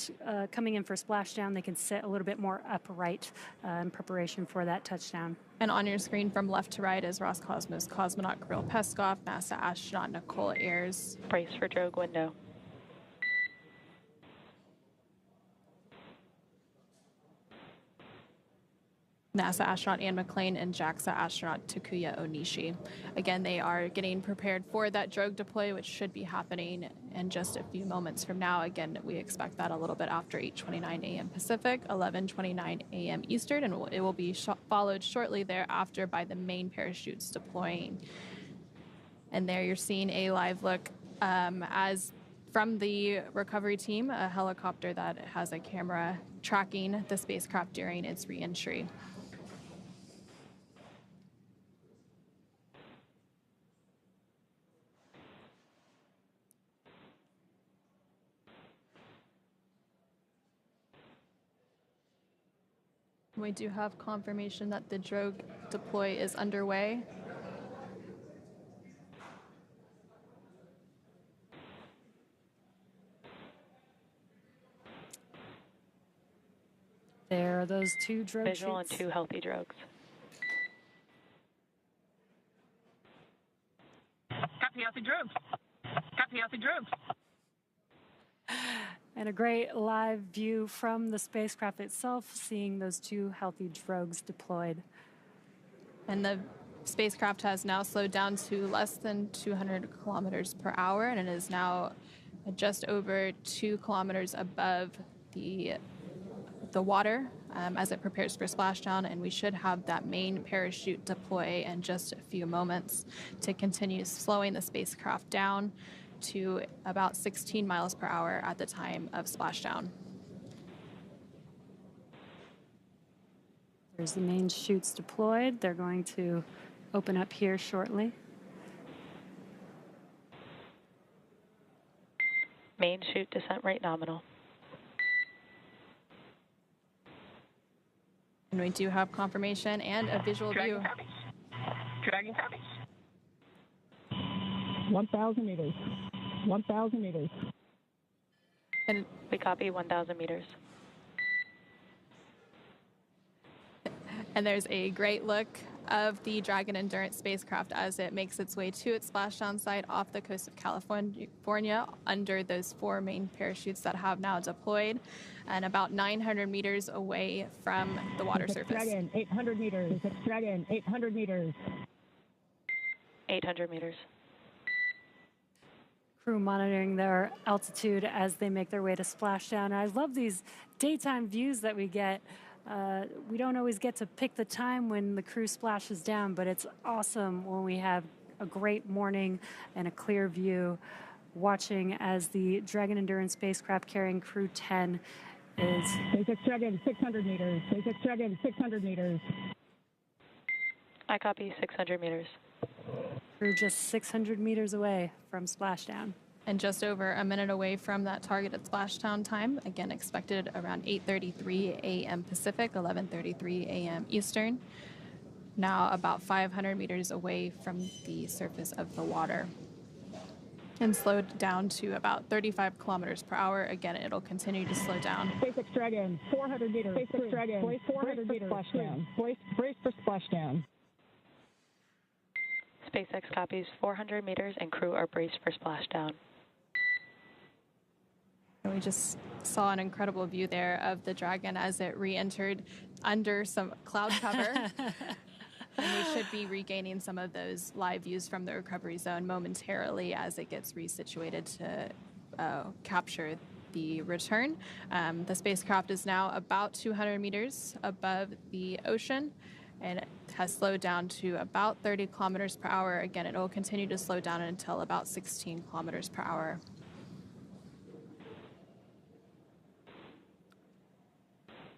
coming in for splashdown, they can sit a little bit more upright in preparation for that touchdown. And on your screen from left to right is Roscosmos cosmonaut Kirill Peskov, NASA astronaut Nicole Ayers. Brace for drogue window. NASA astronaut Anne McClain and JAXA astronaut Takuya Onishi. Again, they are getting prepared for that drogue deploy, which should be happening in just a few moments from now. Again, we expect that a little bit after 8:29 a.m. Pacific, 11:29 a.m. Eastern, and it will be followed shortly thereafter by the main parachutes deploying. And there you're seeing a live look as from the recovery team, a helicopter that has a camera tracking the spacecraft during its reentry. We do have confirmation that the drogue deploy is underway. There are those two drogue Visual chutes. and 2 healthy drogues. Copy out the drogues. Copy out the drogues. And a great live view from the spacecraft itself, seeing those two healthy drogues deployed. And the spacecraft has now slowed down to less than 200 kilometers per hour, and it is now just over 2 kilometers above the water as it prepares for splashdown, and we should have that main parachute deploy in just a few moments to continue slowing the spacecraft down to about 16 miles per hour at the time of splashdown. There's the main chutes deployed. They're going to open up here shortly. Main chute descent rate nominal. And we do have confirmation and a visual view. Dragon copies. Dragon copies. 1,000 meters. 1,000 meters. And We copy 1,000 meters. And there's a great look of the Dragon Endurance spacecraft as it makes its way to its splashdown site off the coast of California under those 4 main parachutes that have now deployed and about 900 meters away from the water surface. Dragon, 800 meters. Dragon, 800 meters. 800 meters. Crew monitoring their altitude as they make their way to splashdown. I love these daytime views that we get We don't always get to pick the time when the crew splashes down, but it's awesome when we have a great morning and a clear view watching as the Dragon Endurance spacecraft carrying Crew-10 is... SpaceX Dragon, 600 meters. SpaceX Dragon, 600 meters. I copy 600 meters. We're just 600 meters away from splashdown. And just over a minute away from that targeted splashdown time, again expected around 8:33 a.m. Pacific, 11:33 a.m. Eastern. Now about 500 meters away from the surface of the water. And slowed down to about 35 kilometers per hour. Again, it'll continue to slow down. SpaceX Dragon, 400 meters. SpaceX Dragon, 400 meters. Splashdown. Brace for splashdown. SpaceX copies 400 meters and crew are braced for splashdown. And we just saw an incredible view there of the Dragon as it re-entered under some cloud cover. And we should be regaining some of those live views from the recovery zone momentarily as it gets resituated to capture the return. The spacecraft is now about 200 meters above the ocean, and it has slowed down to about 30 kilometers per hour. Again, it will continue to slow down until about 16 kilometers per hour.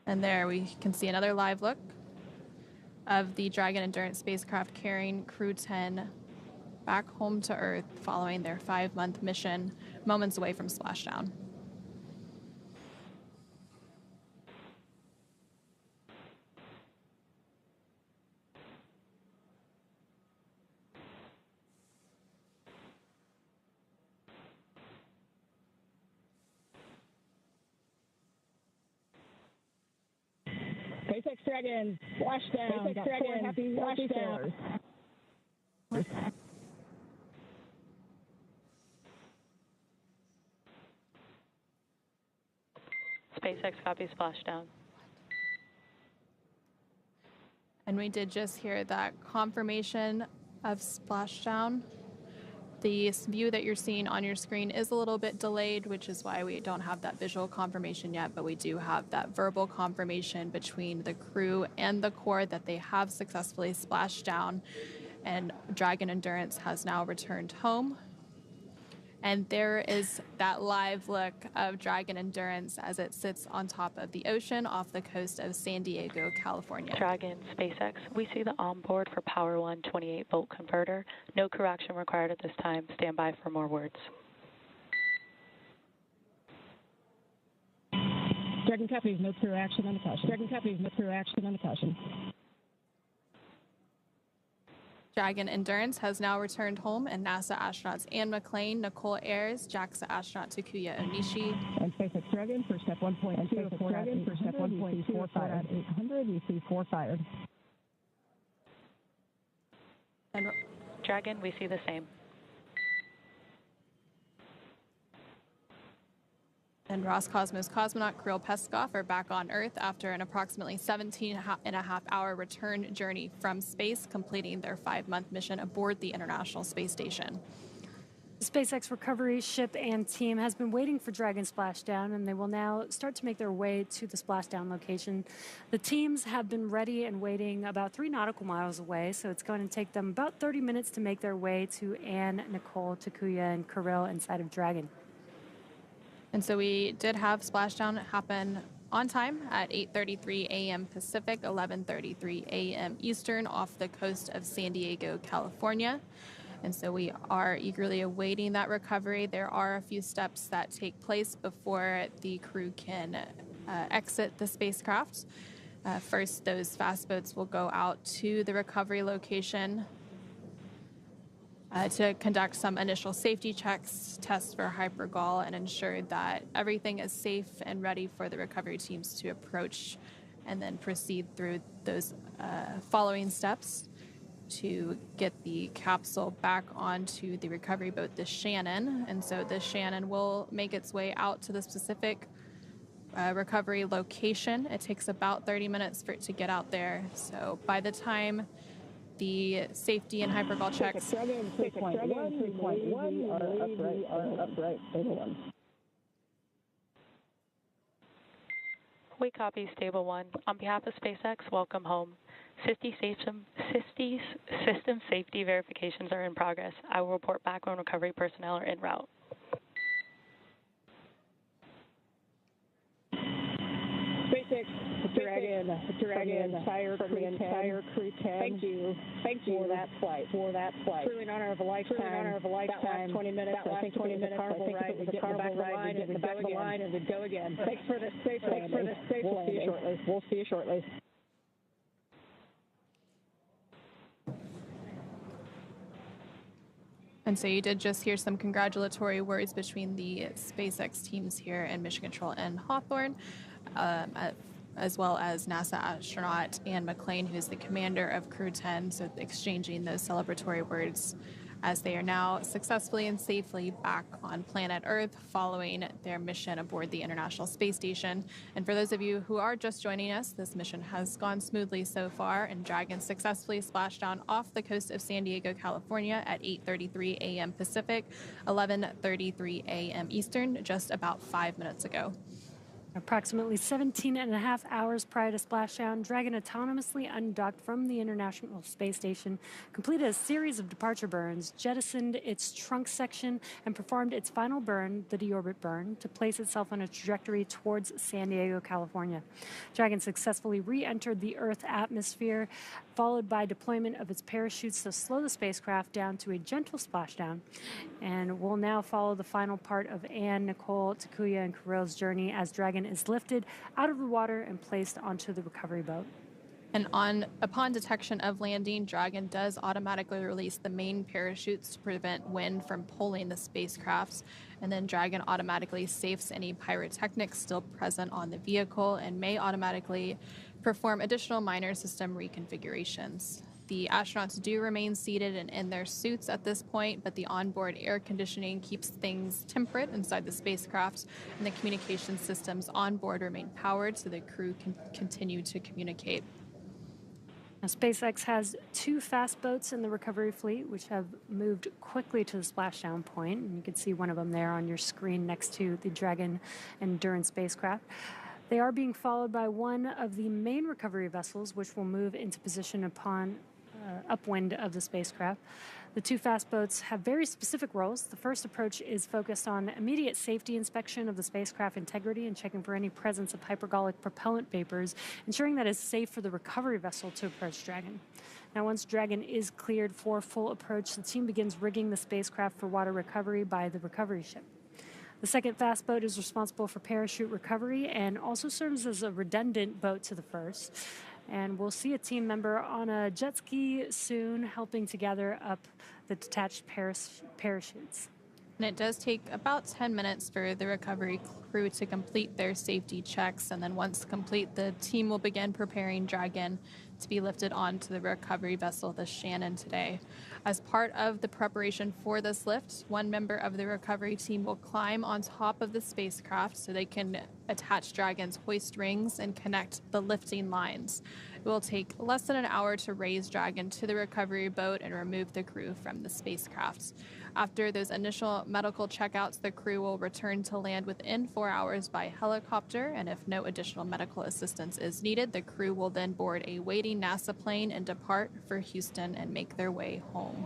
And there we can see another live look of the Dragon Endurance spacecraft carrying Crew-10 back home to Earth following their 5-month mission, moments away from splashdown. SpaceX Dragon, splashdown. SpaceX Dragon, happy sailors. SpaceX copies splashdown. And we did just hear that confirmation of splashdown. The view that you're seeing on your screen is a little bit delayed, which is why we don't have that visual confirmation yet, but we do have that verbal confirmation between the crew and the Corps that they have successfully splashed down, and Dragon Endurance has now returned home. And there is that live look of Dragon Endurance as it sits on top of the ocean off the coast of San Diego, California. Dragon, SpaceX, we see the onboard for Power 1 28-volt converter. No crew action required at this time. Stand by for more words. Dragon copies, no crew action on the caution. Dragon copies, no crew action on the caution. Dragon Endurance has now returned home, and NASA astronauts Anne McClain, Nicole Ayers, JAXA astronaut Takuya Onishi, and SpaceX Dragon for step 1.2. And SpaceX Dragon for step 1.2. 4 at 800. We see 4 fired. and Dragon, we see the same. And Roscosmos cosmonaut Kirill Peskov are back on Earth after an approximately 17-and-a-half-hour return journey from space, completing their 5-month mission aboard the International Space Station. The SpaceX recovery ship and team has been waiting for Dragon splashdown, and they will now start to make their way to the splashdown location. The teams have been ready and waiting about 3 nautical miles away, so it's going to take them about 30 minutes to make their way to Anne, Nicole, Takuya, and Kirill inside of Dragon. And so we did have splashdown happen on time at 8:33 a.m. Pacific, 11:33 a.m. Eastern off the coast of San Diego, California. And so we are eagerly awaiting that recovery. There are a few steps that take place before the crew can exit the spacecraft. First, those fast boats will go out to the recovery location to conduct some initial safety checks, test for hypergol, and ensure that everything is safe and ready for the recovery teams to approach, and then proceed through those following steps to get the capsule back onto the recovery boat, the Shannon. And so the Shannon will make its way out to the specific recovery location. It takes about 30 minutes for it to get out there. So by the time the safety and hypergol checks. 3.1 are upright. We copy Stable 1. On behalf of SpaceX, welcome home. System safety verifications are in progress. I will report back when recovery personnel are en route. SpaceX Dragon from the entire Crew-10. Thank you for that flight. Truly an honor of a lifetime. That last 20 minutes, I think 20 minutes. I think it was a carnival ride, and get in the back of the line and then go again. Thanks for the safe landing. We'll see you shortly. And so you did just hear some congratulatory words between the SpaceX teams here in Mission Control and Hawthorne, as well as NASA astronaut Ann McClain, who's the commander of Crew-10, so exchanging those celebratory words as they are now successfully and safely back on planet Earth following their mission aboard the International Space Station. And for those of you who are just joining us, this mission has gone smoothly so far, and Dragon successfully splashed down off the coast of San Diego, California at 8:33 a.m. Pacific, 11:33 a.m. Eastern, just about 5 minutes ago. Approximately 17 and a half hours prior to splashdown, Dragon autonomously undocked from the International Space Station, completed a series of departure burns, jettisoned its trunk section, and performed its final burn, the deorbit burn, to place itself on a trajectory towards San Diego, California. Dragon successfully re-entered the Earth atmosphere, followed by deployment of its parachutes to slow the spacecraft down to a gentle splashdown. And we'll now follow the final part of Anne, Nicole, Takuya, and Kirill's journey as Dragon is lifted out of the water and placed onto the recovery boat. And upon detection of landing, Dragon does automatically release the main parachutes to prevent wind from pulling the spacecraft. And then Dragon automatically safes any pyrotechnics still present on the vehicle and may automatically perform additional minor system reconfigurations. The astronauts do remain seated and in their suits at this point, but the onboard air conditioning keeps things temperate inside the spacecraft, and the communication systems on board remain powered so the crew can continue to communicate. Now, SpaceX has 2 fast boats in the recovery fleet, which have moved quickly to the splashdown point, and you can see one of them there on your screen next to the Dragon Endurance spacecraft. They are being followed by one of the main recovery vessels, which will move into position upon upwind of the spacecraft. The 2 fast boats have very specific roles. The first approach is focused on immediate safety inspection of the spacecraft integrity and checking for any presence of hypergolic propellant vapors, ensuring that it's safe for the recovery vessel to approach Dragon. Now, once Dragon is cleared for full approach, the team begins rigging the spacecraft for water recovery by the recovery ship. The second fast boat is responsible for parachute recovery and also serves as a redundant boat to the first. And we'll see a team member on a jet ski soon helping to gather up the detached parachutes. And it does take about 10 minutes for the recovery crew to complete their safety checks. And then once complete, the team will begin preparing Dragon to be lifted onto the recovery vessel, the Shannon, today. As part of the preparation for this lift, one member of the recovery team will climb on top of the spacecraft so they can attach Dragon's hoist rings and connect the lifting lines. It will take less than an hour to raise Dragon to the recovery boat and remove the crew from the spacecraft. After those initial medical checkouts, the crew will return to land within 4 hours by helicopter, and if no additional medical assistance is needed, the crew will then board a waiting NASA plane and depart for Houston and make their way home.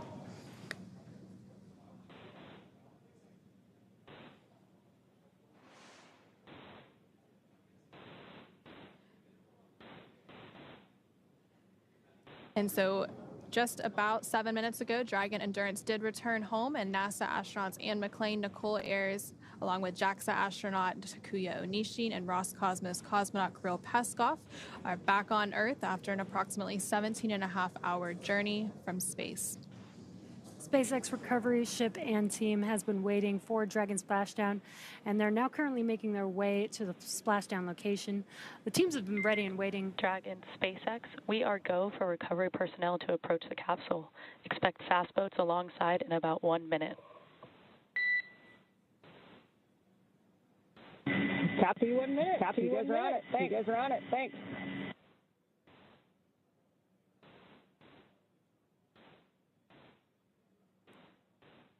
And so just about 7 minutes ago, Dragon Endurance did return home, and NASA astronauts Ann McClain, Nicole Ayers, along with JAXA astronaut Takuya Onishi and Roscosmos cosmonaut Kirill Peskov, are back on Earth after an approximately 17.5-hour journey from space. SpaceX recovery ship and team has been waiting for Dragon splashdown, and they're now currently making their way to the splashdown location. The teams have been ready and waiting. Dragon, SpaceX, we are go for recovery personnel to approach the capsule. Expect fast boats alongside in about 1 minute. Copy 1 minute. Copy 1 minute. You guys are on it. Thanks.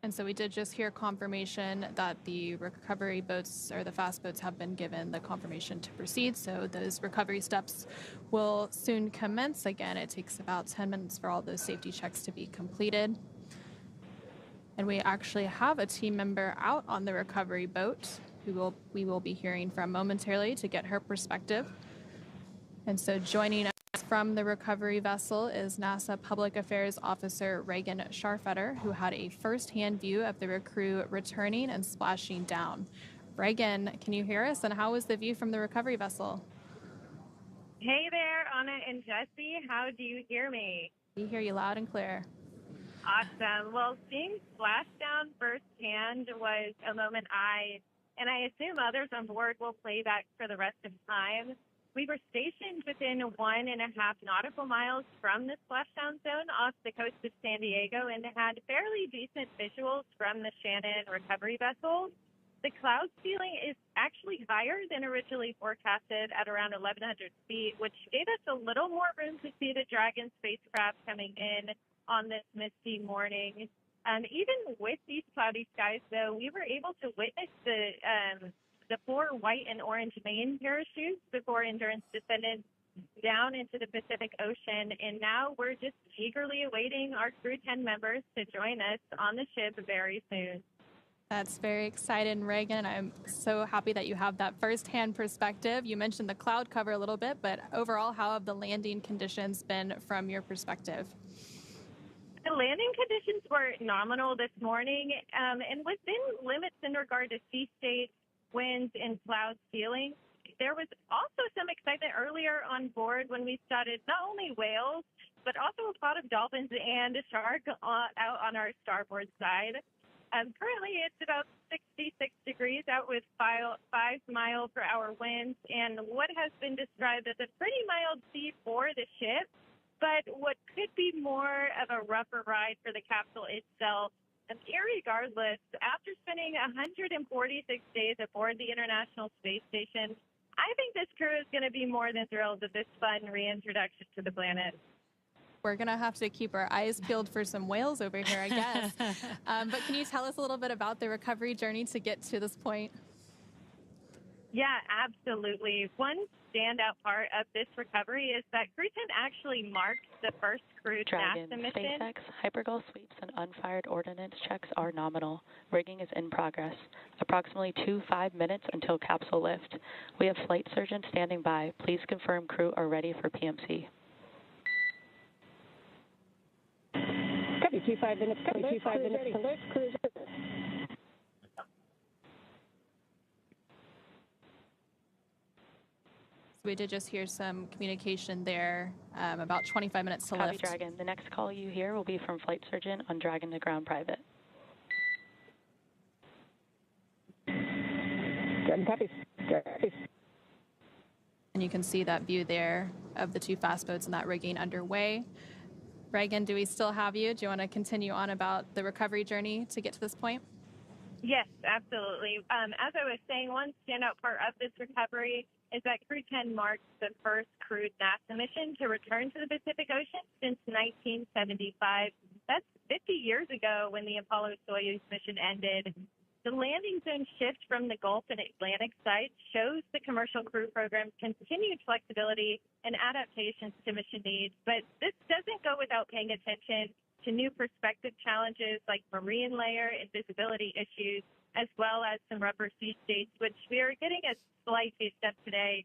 And so we did just hear confirmation that the recovery boats or the fast boats have been given the confirmation to proceed. So those recovery steps will soon commence. Again, it takes about 10 minutes for all those safety checks to be completed. And we actually have a team member out on the recovery boat who we will be hearing from momentarily to get her perspective. And so joining us from the recovery vessel is NASA Public Affairs Officer Reagan Scharfetter, who had a first-hand view of the crew returning and splashing down. Reagan, can you hear us? And how was the view from the recovery vessel? Hey there, Anna and Jesse. How do you hear me? We hear you loud and clear. Awesome. Well, seeing splashdown firsthand was a moment and I assume others on board will play back for the rest of time. We were stationed within 1.5 nautical miles from the splashdown zone off the coast of San Diego and had fairly decent visuals from the Shannon recovery vessel. The cloud ceiling is actually higher than originally forecasted at around 1,100 feet, which gave us a little more room to see the Dragon spacecraft coming in on this misty morning. Even with these cloudy skies, though, we were able to witness the 4 white and orange main parachutes before Endurance descended down into the Pacific Ocean. And now we're just eagerly awaiting our Crew-10 members to join us on the ship very soon. That's very exciting, Reagan. I'm so happy that you have that firsthand perspective. You mentioned the cloud cover a little bit, but overall, how have the landing conditions been from your perspective? The landing conditions were nominal this morning and within limits in regard to sea state, winds, and cloud ceiling. There was also some excitement earlier on board when we spotted not only whales, but also a pot of dolphins and a shark out on our starboard side. Currently, it's about 66 degrees out with 5 mile per hour winds and what has been described as a pretty mild sea for the ship, but what could be more of a rougher ride for the capsule itself. And irregardless, after spending 146 days aboard the International Space Station, I think this crew is going to be more than thrilled with this fun reintroduction to the planet. We're going to have to keep our eyes peeled for some whales over here, I guess. But can you tell us a little bit about the recovery journey to get to this point? Yeah, absolutely. One standout part of this recovery is that Crew-10 actually marks the first crewed Dragon, NASA mission. SpaceX, hypergol sweeps, and unfired ordnance checks are nominal. Rigging is in progress. Approximately 5 minutes until capsule lift. We have flight surgeons standing by. Please confirm crew are ready for PMC. Copy, 5 minutes. Copy, 5 minutes. Alert, cruise. We did just hear some communication there, about 25 minutes to Copy, lift. Dragon. The next call you hear will be from flight surgeon on Dragon to ground private. Dragon, copy. Copy. And you can see that view there of the 2 fast boats and that rigging underway. Reagan, do we still have you? Do you want to continue on about the recovery journey to get to this point? Yes, absolutely. As I was saying, one standout part of this recovery is that Crew-10 marks the first crewed NASA mission to return to the Pacific Ocean since 1975. That's 50 years ago when the Apollo-Soyuz mission ended. The landing zone shift from the Gulf and Atlantic sites shows the commercial crew program's continued flexibility and adaptations to mission needs, but this doesn't go without paying attention to new perspective challenges like marine layer and visibility issues, as well as some rougher sea states, which we are getting a slight taste of today.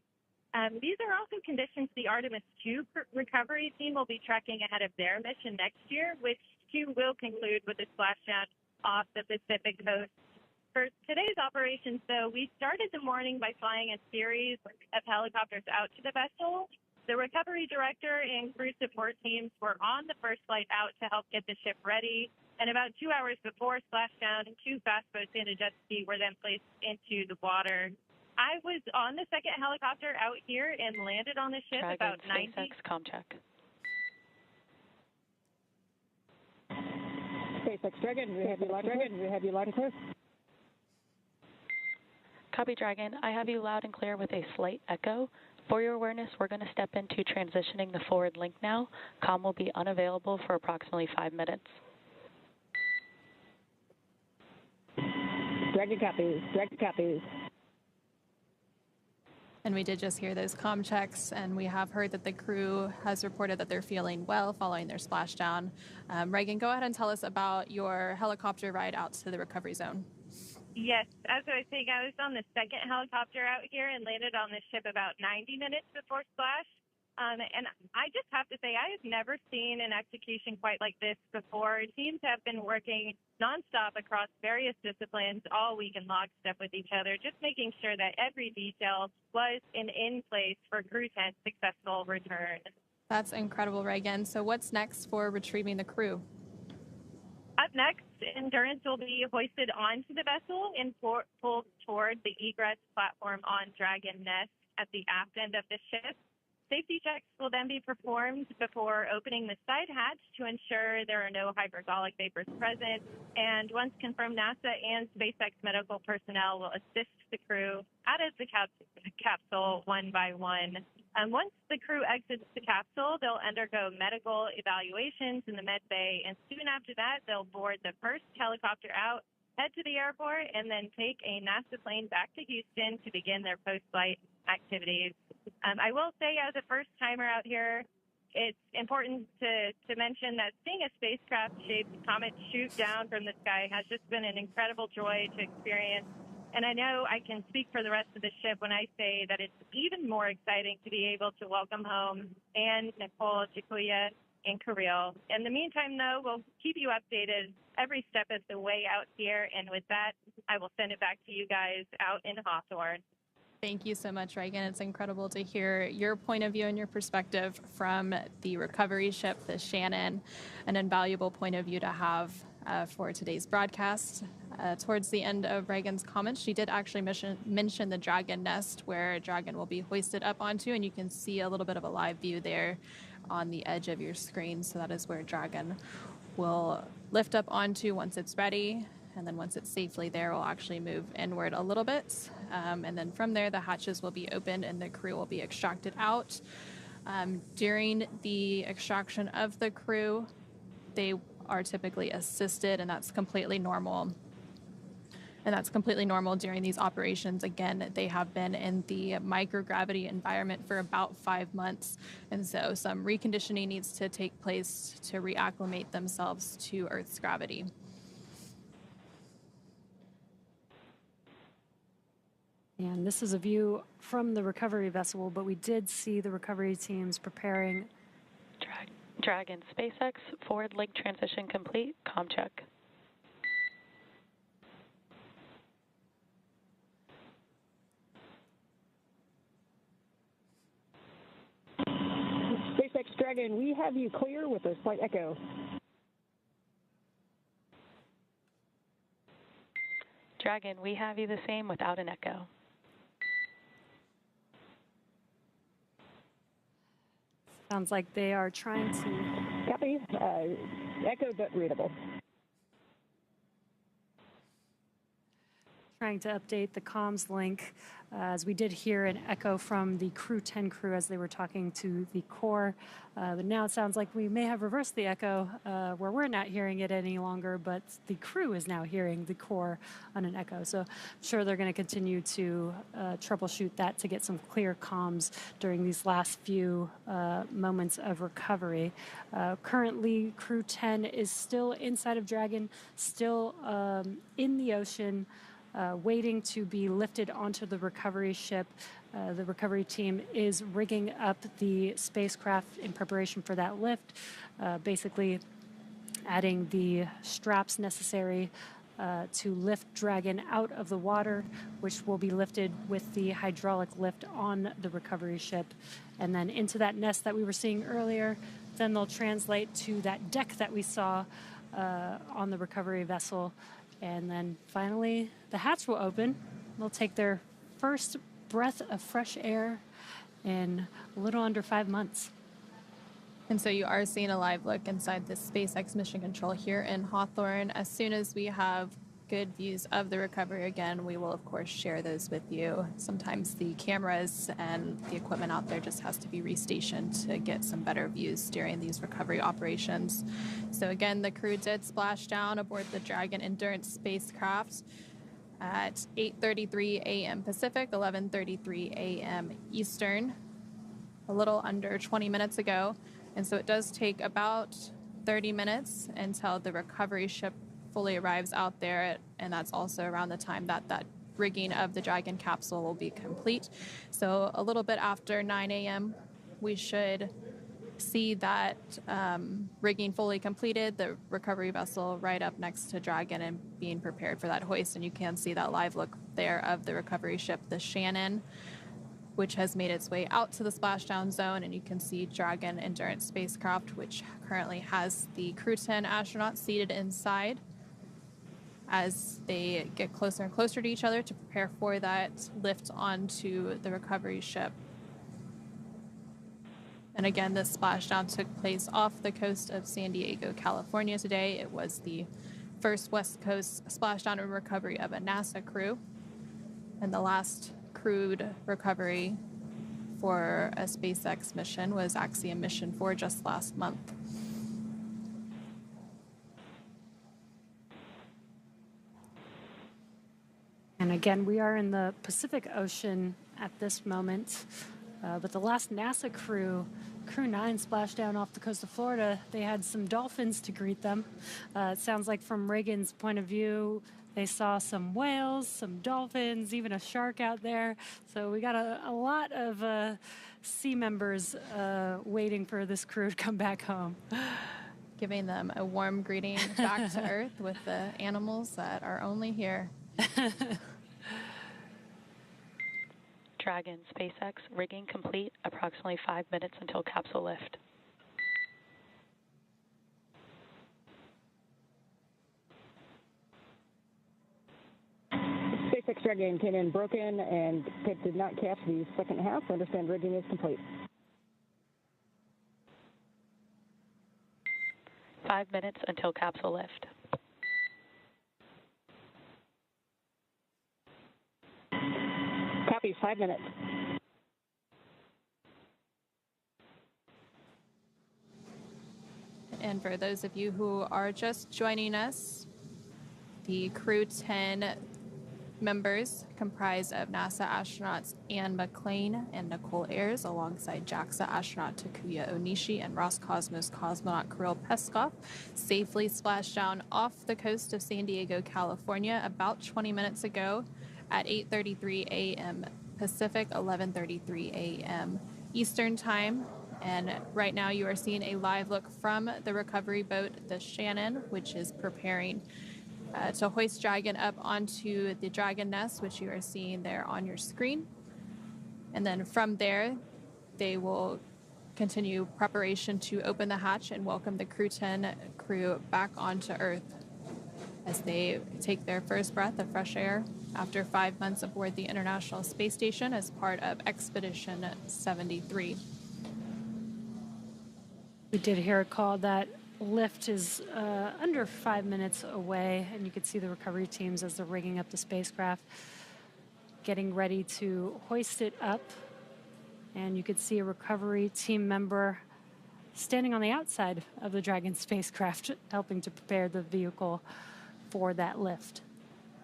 These are also conditions the Artemis II recovery team will be tracking ahead of their mission next year, which too will conclude with a splashdown off the Pacific coast. For today's operations, though, we started the morning by flying a series of helicopters out to the vessel. The recovery director and crew support teams were on the first flight out to help get the ship ready. And about 2 hours before splashdown, 2 fast boats and a jet ski were then placed into the water. I was on the second helicopter out here and landed on the ship Dragon, about 90. SpaceX comm check. SpaceX Dragon, we have you loud. Dragon, we have you loud and clear. Copy, Dragon. I have you loud and clear with a slight echo. For your awareness, we're going to step into transitioning the forward link now. Comm will be unavailable for approximately 5 minutes. Dragon copies. Dragon copies. And we did just hear those comm checks, and we have heard that the crew has reported that they're feeling well following their splashdown. Reagan, go ahead and tell us about your helicopter ride out to the recovery zone. Yes, as I was saying, I was on the second helicopter out here and landed on this ship about 90 minutes before splash. And I just have to say, I have never seen an execution quite like this before. Teams have been working nonstop across various disciplines all week in lockstep with each other, just making sure that every detail was in place for Crew-10's successful return. That's incredible, Reagan. So what's next for retrieving the crew? Up next, Endurance will be hoisted onto the vessel and pulled toward the egress platform on Dragon Nest at the aft end of the ship. Safety checks will then be performed before opening the side hatch to ensure there are no hypersolic vapors present. And once confirmed, NASA and SpaceX medical personnel will assist the crew out of the capsule one by one. Once the crew exits the capsule, they'll undergo medical evaluations in the med bay, and soon after that, they'll board the first helicopter out, head to the airport, and then take a NASA plane back to Houston to begin their post-flight activities. I will say, as a first-timer out here, it's important to mention that seeing a spacecraft-shaped comet shoot down from the sky has just been an incredible joy to experience. And I know I can speak for the rest of the ship when I say that it's even more exciting to be able to welcome home Anne, Nicole, Jakuya, and Kirill. In the meantime, though, we'll keep you updated every step of the way out here. And with that, I will send it back to you guys out in Hawthorne. Thank you so much, Reagan. It's incredible to hear your point of view and your perspective from the recovery ship, the Shannon, an invaluable point of view to have for today's broadcast. Towards the end of Reagan's comments, she did actually mention the Dragon Nest, where Dragon will be hoisted up onto, and you can see a little bit of a live view there on the edge of your screen. So that is where Dragon will lift up onto once it's ready. And then once it's safely there, we'll actually move inward a little bit. And then from there, the hatches will be opened and the crew will be extracted out. During the extraction of the crew, they are typically assisted, and that's completely normal. And that's completely normal during these operations. Again, they have been in the microgravity environment for about 5 months. And so some reconditioning needs to take place to reacclimate themselves to Earth's gravity. And this is a view from the recovery vessel, but we did see the recovery teams preparing. Dragon, SpaceX, forward link transition complete, comm check. SpaceX Dragon, we have you clear with a slight echo. Dragon, we have you the same without an echo. Sounds like they are trying to. Copy. Echo but readable. Trying to update the comms link, as we did hear an echo from the Crew-10 crew as they were talking to the core. But now it sounds like we may have reversed the echo, where we're not hearing it any longer, but the crew is now hearing the core on an echo. So I'm sure they're going to continue to troubleshoot that to get some clear comms during these last few moments of recovery. Currently, Crew-10 is still inside of Dragon, still in the ocean, waiting to be lifted onto the recovery ship. The recovery team is rigging up the spacecraft in preparation for that lift, basically adding the straps necessary to lift Dragon out of the water, which will be lifted with the hydraulic lift on the recovery ship, and then into that nest that we were seeing earlier. Then they'll translate to that deck that we saw on the recovery vessel. And then finally, the hatch will open. They'll take their first breath of fresh air in a little under 5 months. And so you are seeing a live look inside the SpaceX Mission Control here in Hawthorne. As soon as we have good views of the recovery again, we will, of course, share those with you. Sometimes the cameras and the equipment out there just has to be restationed to get some better views during these recovery operations. So again, the crew did splash down aboard the Dragon Endurance spacecraft. at 8:33 a.m. Pacific, 11:33 a.m. Eastern, a little under 20 minutes ago. And so it does take about 30 minutes until the recovery ship fully arrives out there, and that's also around the time that that rigging of the Dragon capsule will be complete. So a little bit after 9 a.m., we should see that rigging fully completed, the recovery vessel right up next to Dragon and being prepared for that hoist. And you can see that live look there of the recovery ship, the Shannon, which has made its way out to the splashdown zone. And you can see Dragon Endurance spacecraft, which currently has the Crew-10 astronauts seated inside as they get closer and closer to each other to prepare for that lift onto the recovery ship. And again, this splashdown took place off the coast of San Diego, California today. It was the first West Coast splashdown and recovery of a NASA crew, and the last crewed recovery for a SpaceX mission was Axiom Mission 4 just last month. And again, we are in the Pacific Ocean at this moment. But the last NASA Crew-9 splashed down off the coast of Florida. They had some dolphins to greet them. It sounds like from Reagan's point of view, they saw some whales, some dolphins, even a shark out there. So we got a lot of sea members waiting for this crew to come back home. Giving them a warm greeting back to Earth with the animals that are only here. Dragon, SpaceX, rigging complete, approximately 5 minutes until capsule lift. SpaceX Dragon came in broken and it did not catch the second half. Understand rigging is complete. 5 minutes until capsule lift. Copy, 5 minutes. And for those of you who are just joining us, the Crew-10 members comprise of NASA astronauts Anne McClain and Nicole Ayers, alongside JAXA astronaut Takuya Onishi and Roscosmos cosmonaut Kirill Peskov, safely splashed down off the coast of San Diego, California about 20 minutes ago at 8:33 a.m. Pacific, 11:33 a.m. Eastern Time. And right now you are seeing a live look from the recovery boat, the Shannon, which is preparing to hoist Dragon up onto the Dragon nest, which you are seeing there on your screen. And then from there, they will continue preparation to open the hatch and welcome the Crew-10 crew back onto Earth as they take their first breath of fresh air after 5 months aboard the International Space Station as part of Expedition 73. We did hear a call that lift is under 5 minutes away, and you could see the recovery teams as they're rigging up the spacecraft, getting ready to hoist it up. And you could see a recovery team member standing on the outside of the Dragon spacecraft, helping to prepare the vehicle for that lift.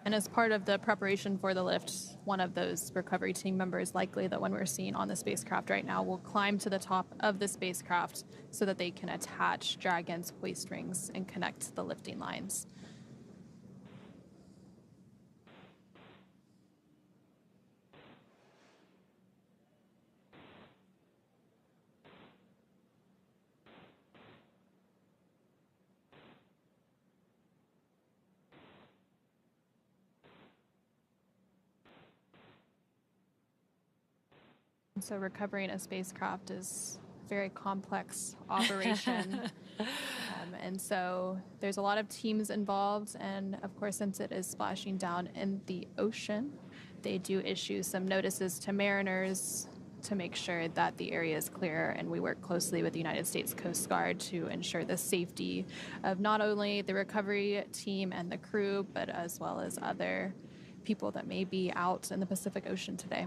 And as part of the preparation for the lift, one of those recovery team members, likely the one we're seeing on the spacecraft right now, will climb to the top of the spacecraft so that they can attach Dragon's hoist rings and connect the lifting lines. So recovering a spacecraft is a very complex operation. And so there's a lot of teams involved. And of course, since it is splashing down in the ocean, they do issue some notices to mariners to make sure that the area is clear. And we work closely with the United States Coast Guard to ensure the safety of not only the recovery team and the crew, but as well as other people that may be out in the Pacific Ocean today.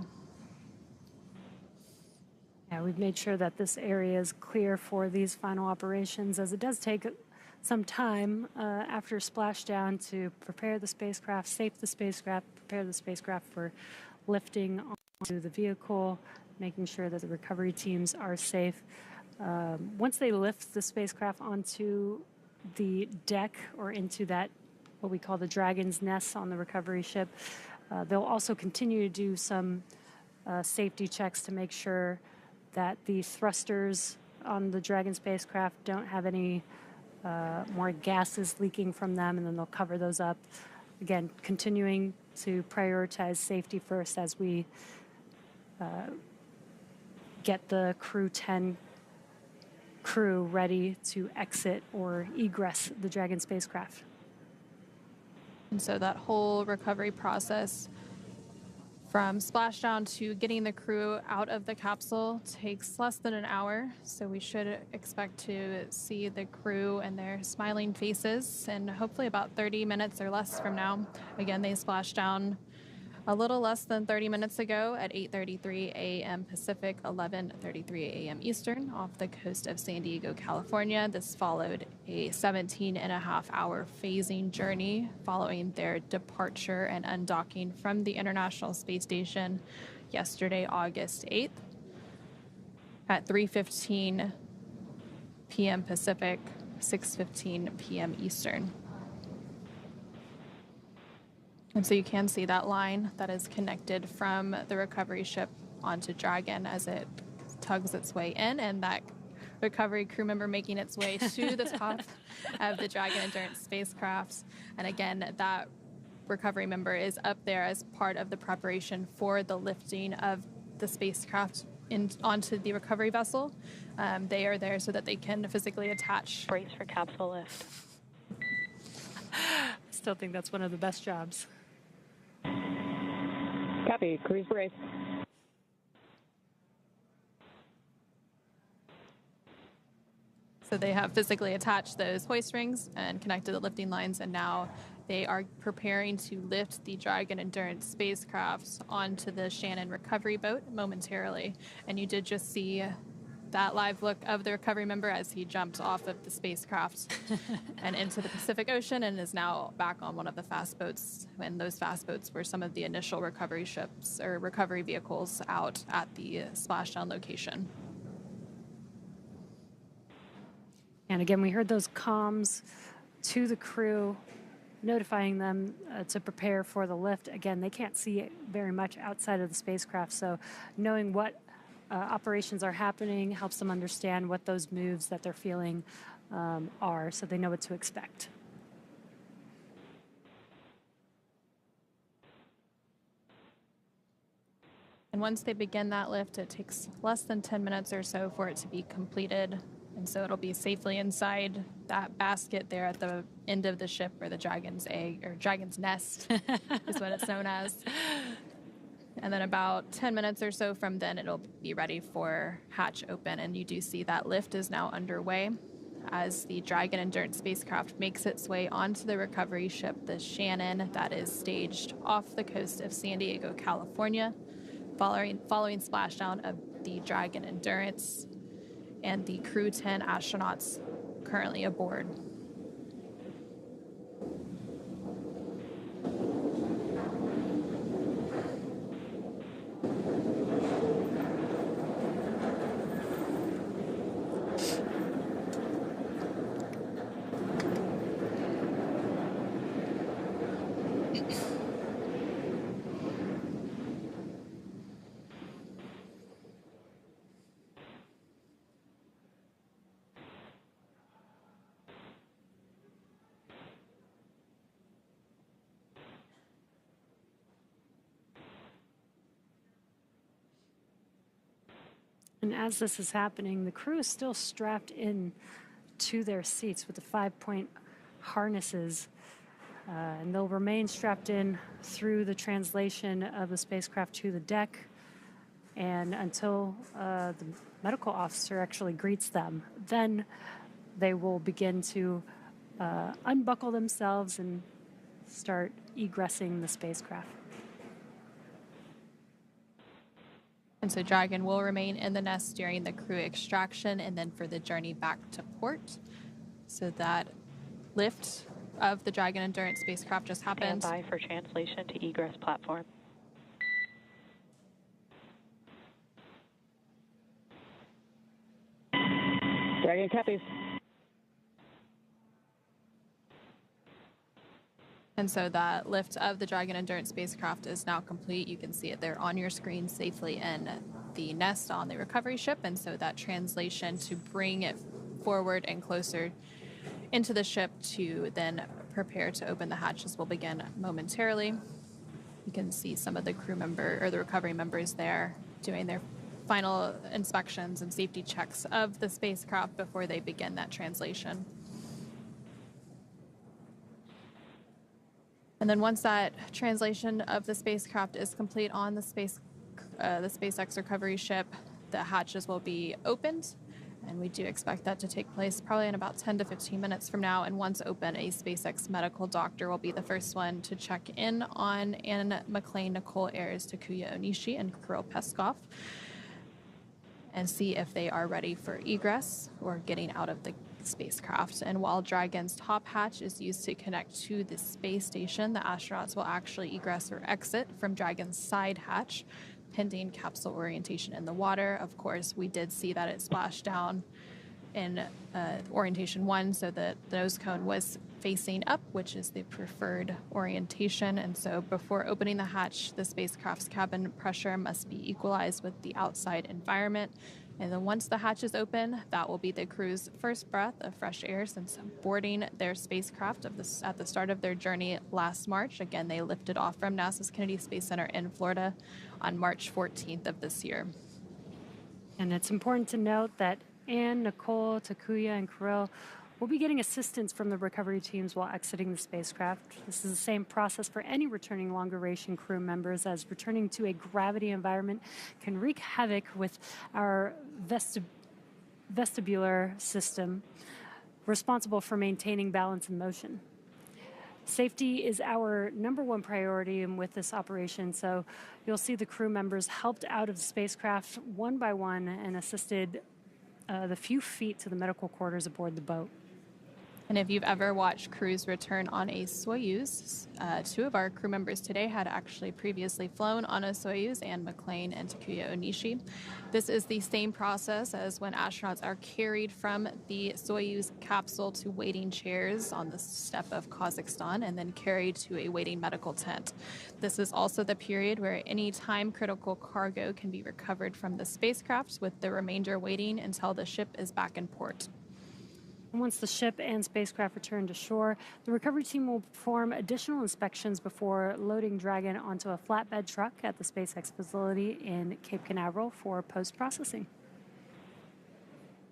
Yeah, we've made sure that this area is clear for these final operations, as it does take some time after splashdown to prepare the spacecraft, safe the spacecraft, prepare the spacecraft for lifting onto the vehicle, making sure that the recovery teams are safe. Once they lift the spacecraft onto the deck or into that, what we call the Dragon's Nest on the recovery ship, they'll also continue to do some safety checks to make sure that the thrusters on the Dragon spacecraft don't have any more gases leaking from them, and then they'll cover those up. Again, continuing to prioritize safety first as we get the Crew-10 crew ready to exit or egress the Dragon spacecraft. And so that whole recovery process from splashdown to getting the crew out of the capsule takes less than an hour. So we should expect to see the crew and their smiling faces in hopefully about 30 minutes or less from now. Again, they splashed down a little less than 30 minutes ago at 8:33 a.m. Pacific, 11:33 a.m. Eastern off the coast of San Diego, California. This followed a 17.5-hour phasing journey following their departure and undocking from the International Space Station yesterday, August 8th at 3:15 p.m. Pacific, 6:15 p.m. Eastern. And so you can see that line that is connected from the recovery ship onto Dragon as it tugs its way in, and that recovery crew member making its way to the top of the Dragon Endurance spacecraft. And again, that recovery member is up there as part of the preparation for the lifting of the spacecraft onto the recovery vessel. They are there so that they can physically attach. Brace for capsule lift. I still think that's one of the best jobs. Copy. Cruise brace. So they have physically attached those hoist rings and connected the lifting lines, and now they are preparing to lift the Dragon Endurance spacecraft onto the Shannon recovery boat momentarily. And you did just see that live look of the recovery member as he jumped off of the spacecraft and into the Pacific Ocean and is now back on one of the fast boats. And those fast boats were some of the initial recovery ships or recovery vehicles out at the splashdown location. And again, we heard those comms to the crew, notifying them to prepare for the lift. Again, they can't see very much outside of the spacecraft, so knowing what operations are happening helps them understand what those moves that they're feeling are, so they know what to expect. And once they begin that lift, it takes less than 10 minutes or so for it to be completed. And so it'll be safely inside that basket there at the end of the ship, where the Dragon's egg, or Dragon's Nest is what it's known as. And then about 10 minutes or so from then, it'll be ready for hatch open. And you do see that lift is now underway as the Dragon Endurance spacecraft makes its way onto the recovery ship, the Shannon, that is staged off the coast of San Diego, California, following splashdown of the Dragon Endurance and the Crew-10 astronauts currently aboard. And as this is happening, the crew is still strapped in to their seats with the 5-point harnesses, and they'll remain strapped in through the translation of the spacecraft to the deck and until the medical officer actually greets them. Then they will begin to unbuckle themselves and start egressing the spacecraft. And so Dragon will remain in the nest during the crew extraction and then for the journey back to port. So that lift of the Dragon Endurance spacecraft just happened. Stand by for translation to egress platform. Dragon copies. And so that lift of the Dragon Endurance spacecraft is now complete. You can see it there on your screen safely in the nest on the recovery ship. And so that translation to bring it forward and closer into the ship to then prepare to open the hatches will begin momentarily. You can see some of the crew member or the recovery members there doing their final inspections and safety checks of the spacecraft before they begin that translation. And then once that translation of the spacecraft is complete on the SpaceX recovery ship, the hatches will be opened. And we do expect that to take place probably in about 10 to 15 minutes from now. And once open, a SpaceX medical doctor will be the first one to check in on Ann McClain, Nicole Ayers, Takuya Onishi, and Kirill Peskov and see if they are ready for egress or getting out of the spacecraft. And while Dragon's top hatch is used to connect to the space station, the astronauts will actually egress or exit from Dragon's side hatch, pending capsule orientation in the water. Of course, we did see that it splashed down in orientation 1, so that the nose cone was facing up, which is the preferred orientation. And so before opening the hatch, the spacecraft's cabin pressure must be equalized with the outside environment. And then once the hatch is open, that will be the crew's first breath of fresh air since boarding their spacecraft at the start of their journey last March. Again, they lifted off from NASA's Kennedy Space Center in Florida on March 14th of this year. And it's important to note that Anne, Nicole, Takuya, and Kirill will be getting assistance from the recovery teams while exiting the spacecraft. This is the same process for any returning long-duration crew members, as returning to a gravity environment can wreak havoc with our vestibular system, responsible for maintaining balance and motion. Safety is our #1 priority with this operation, so you'll see the crew members helped out of the spacecraft one by one and assisted the few feet to the medical quarters aboard the boat. And if you've ever watched crews return on a Soyuz, 2 of our crew members today had actually previously flown on a Soyuz, Ann McClain and Takuya Onishi. This is the same process as when astronauts are carried from the Soyuz capsule to waiting chairs on the steppe of Kazakhstan and then carried to a waiting medical tent. This is also the period where any time-critical cargo can be recovered from the spacecraft, with the remainder waiting until the ship is back in port. Once the ship and spacecraft return to shore, the recovery team will perform additional inspections before loading Dragon onto a flatbed truck at the SpaceX facility in Cape Canaveral for post-processing.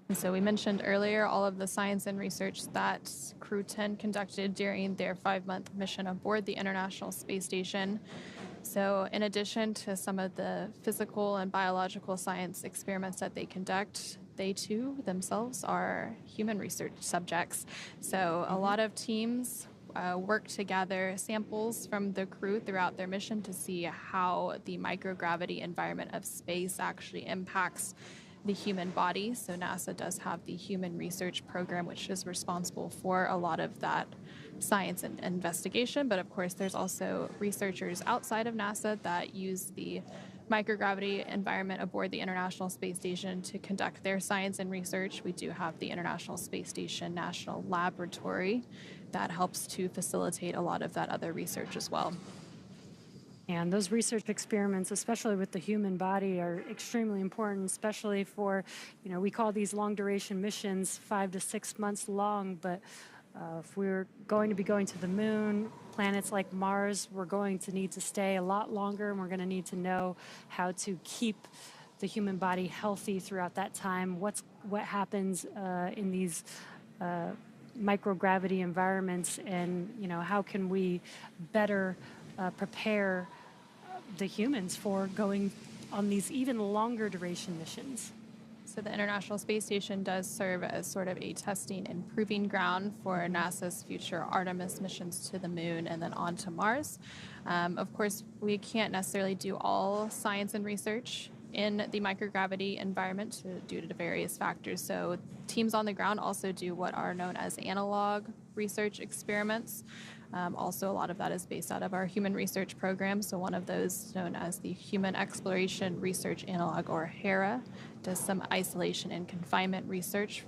And so we mentioned earlier all of the science and research that Crew-10 conducted during their 5-month mission aboard the International Space Station. So in addition to some of the physical and biological science experiments that they conduct, they too themselves are human research subjects. So a lot of teams work to gather samples from the crew throughout their mission to see how the microgravity environment of space actually impacts the human body. So NASA does have the Human Research Program, which is responsible for a lot of that science and investigation. But of course, there's also researchers outside of NASA that use the microgravity environment aboard the International Space Station to conduct their science and research. We do have the International Space Station National Laboratory that helps to facilitate a lot of that other research as well. And those research experiments, especially with the human body, are extremely important, especially for, we call these long-duration missions 5 to 6 months long, but if we're going to be going to the moon, planets like Mars, we're going to need to stay a lot longer, and we're going to need to know how to keep the human body healthy throughout that time. What happens in these microgravity environments, and how can we better prepare the humans for going on these even longer duration missions. So the International Space Station does serve as sort of a testing and proving ground for NASA's future Artemis missions to the moon and then on to Mars. Of course, we can't necessarily do all science and research in the microgravity environment due to various factors. So teams on the ground also do what are known as analog research experiments. Also, a lot of that is based out of our human research program. So one of those, known as the Human Exploration Research Analog, or HERA, does some isolation and confinement research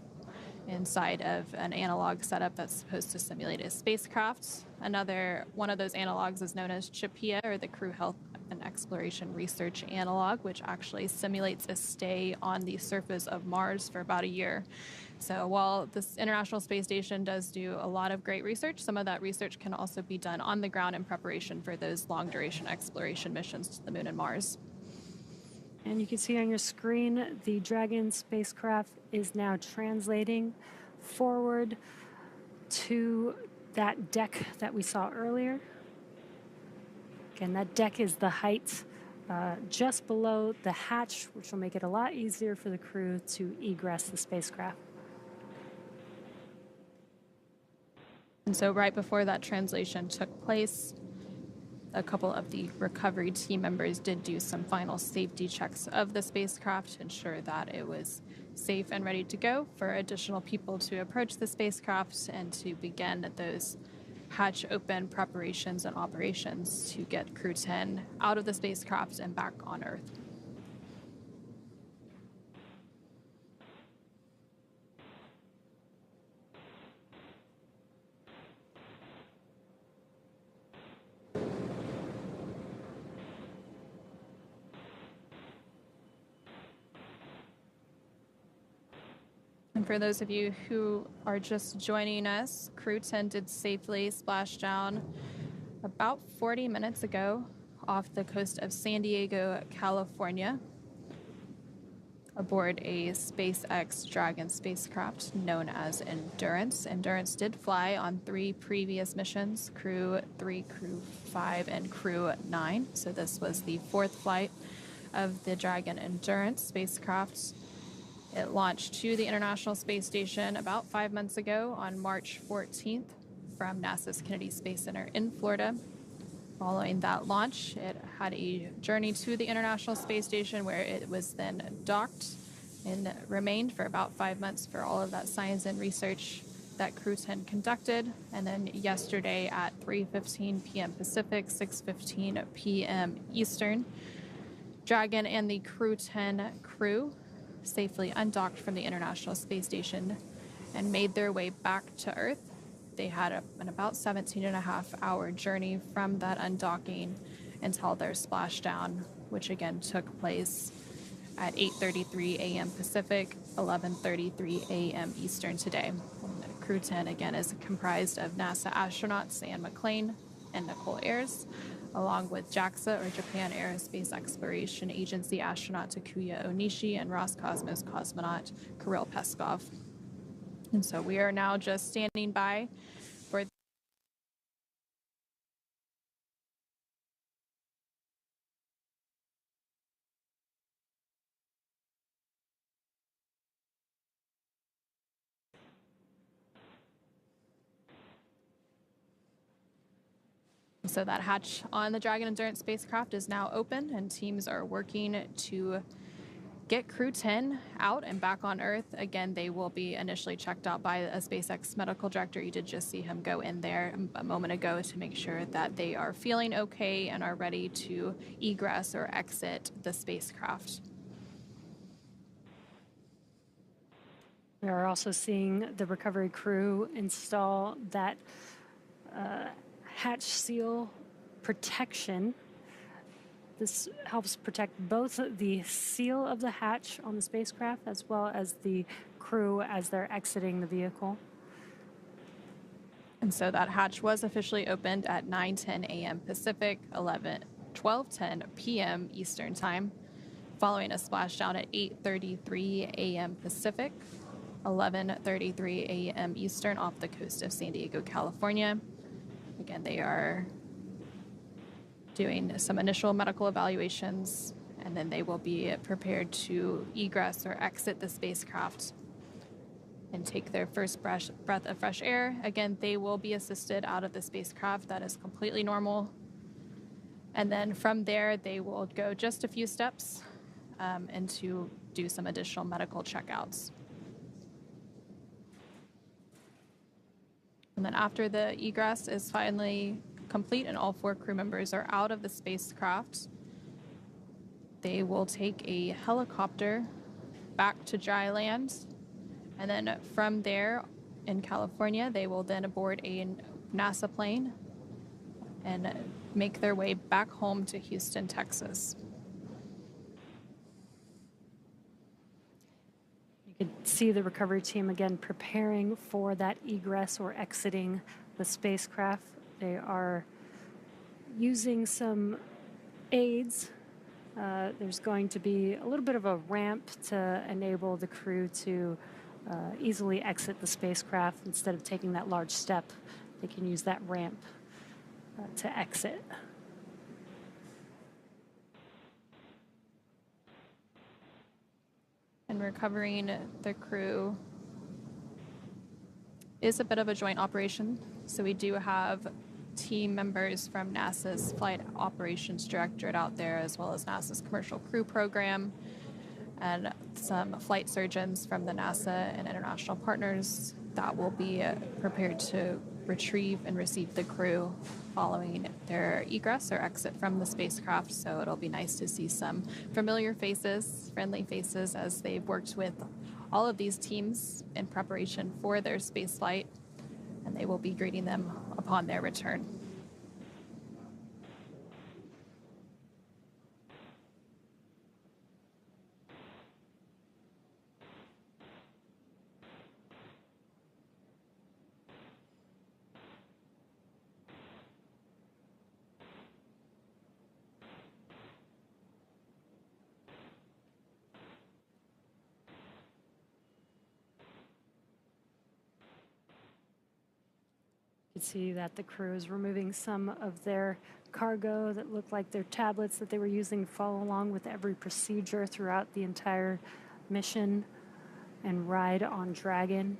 inside of an analog setup that's supposed to simulate a spacecraft. Another one of those analogs is known as CHAPEA, or the Crew Health and Exploration Research Analog, which actually simulates a stay on the surface of Mars for about a year. So while this International Space Station does do a lot of great research, some of that research can also be done on the ground in preparation for those long-duration exploration missions to the Moon and Mars. And you can see on your screen, the Dragon spacecraft is now translating forward to that deck that we saw earlier. Again, that deck is the height just below the hatch, which will make it a lot easier for the crew to egress the spacecraft. And so right before that translation took place, a couple of the recovery team members did do some final safety checks of the spacecraft to ensure that it was safe and ready to go for additional people to approach the spacecraft and to begin those hatch open preparations and operations to get Crew-10 out of the spacecraft and back on Earth. And for those of you who are just joining us, Crew-10 did safely splash down about 40 minutes ago off the coast of San Diego, California, aboard a SpaceX Dragon spacecraft known as Endurance. Endurance did fly on 3 previous missions, Crew-3, Crew-5, and Crew-9. So this was the 4th flight of the Dragon Endurance spacecraft. It launched to the International Space Station about 5 months ago on March 14th from NASA's Kennedy Space Center in Florida. Following that launch, it had a journey to the International Space Station where it was then docked and remained for about 5 months for all of that science and research that Crew-10 conducted. And then yesterday at 3:15 p.m. Pacific, 6:15 p.m. Eastern, Dragon and the Crew-10 crew safely undocked from the International Space Station and made their way back to Earth. They had an about 17.5-hour journey from that undocking until their splashdown, which again took place at 8:33 a.m. Pacific, 11:33 a.m. Eastern today. And Crew-10 again is comprised of NASA astronauts Sam McLean and Nicole Ayers, along with JAXA, or Japan Aerospace Exploration Agency astronaut Takuya Onishi and Roscosmos cosmonaut Kirill Peskov. And so we are now just standing by for So that hatch on the Dragon Endurance spacecraft is now open, and teams are working to get Crew-10 out and back on Earth. Again, they will be initially checked out by a SpaceX medical director. You did just see him go in there a moment ago to make sure that they are feeling okay and are ready to egress or exit the spacecraft. We are also seeing the recovery crew install that hatch seal protection. This helps protect both the seal of the hatch on the spacecraft as well as the crew as they're exiting the vehicle. And so that hatch was officially opened at 9:10 a.m. Pacific, 12:10 p.m. Eastern Time, following a splashdown at 8:33 a.m. Pacific, 11:33 a.m. Eastern off the coast of San Diego, California. Again, they are doing some initial medical evaluations, and then they will be prepared to egress or exit the spacecraft and take their first breath of fresh air. Again, they will be assisted out of the spacecraft. That is completely normal. And then from there, they will go just a few steps and to do some additional medical checkouts. And then after the egress is finally complete and all 4 crew members are out of the spacecraft, they will take a helicopter back to dry land. And then from there in California, they will then board a NASA plane and make their way back home to Houston, Texas. You could see the recovery team again preparing for that egress or exiting the spacecraft. They are using some aids. There's going to be a little bit of a ramp to enable the crew to easily exit the spacecraft. Instead of taking that large step, they can use that ramp to exit. And recovering the crew is a bit of a joint operation. So we do have team members from NASA's Flight Operations Directorate out there, as well as NASA's Commercial Crew Program, and some flight surgeons from the NASA and international partners that will be prepared to retrieve and receive the crew following their egress or exit from the spacecraft. So it'll be nice to see some familiar faces, friendly faces, as they've worked with all of these teams in preparation for their space flight, and they will be greeting them upon their return. You can see that the crew is removing some of their cargo that looked like their tablets that they were using to follow along with every procedure throughout the entire mission and ride on Dragon.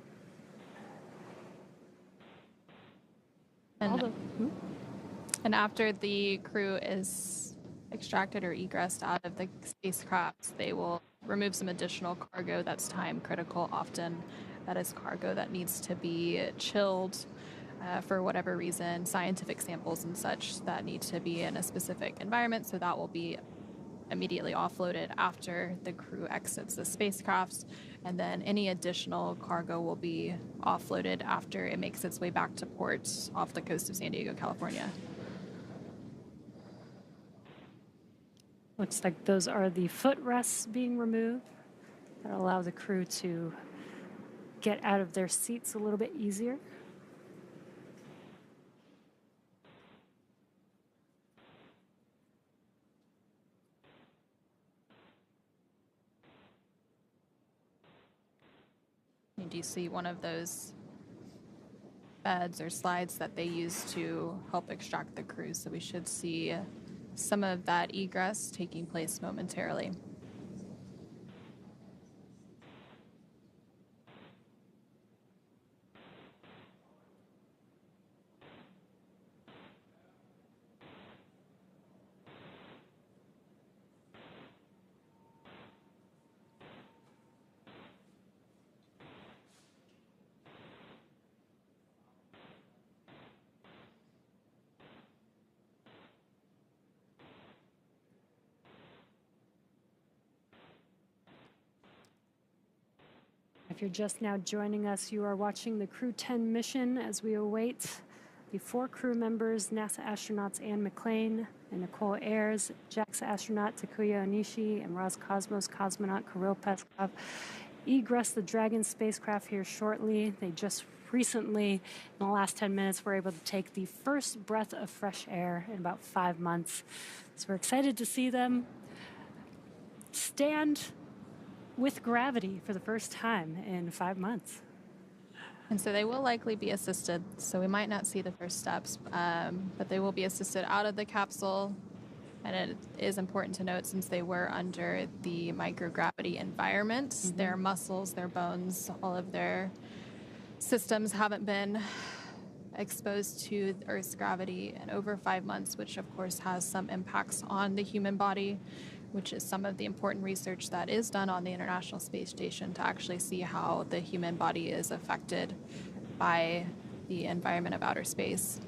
And after the crew is extracted or egressed out of the spacecraft, they will remove some additional cargo that's time critical. Often that is cargo that needs to be chilled for whatever reason, scientific samples and such that need to be in a specific environment. So that will be immediately offloaded after the crew exits the spacecraft. And then any additional cargo will be offloaded after it makes its way back to port off the coast of San Diego, California. Looks like those are the footrests being removed that allow the crew to get out of their seats a little bit easier. You do see one of those beds or slides that they use to help extract the crew, so we should see some of that egress taking place momentarily. If you're just now joining us, you are watching the Crew-10 mission as we await the 4 crew members, NASA astronauts Anne McClain and Nicole Ayers, JAXA astronaut Takuya Onishi, and Roscosmos cosmonaut Kirill Peskov, egress the Dragon spacecraft here shortly. They just recently, in the last 10 minutes, were able to take the first breath of fresh air in about 5 months. So we're excited to see them stand with gravity for the first time in 5 months. And so they will likely be assisted, so we might not see the first steps, but they will be assisted out of the capsule. And it is important to note, since they were under the microgravity environment, their muscles, their bones, all of their systems haven't been exposed to Earth's gravity in over 5 months, which of course has some impacts on the human body, which is some of the important research that is done on the International Space Station to actually see how the human body is affected by the environment of outer space.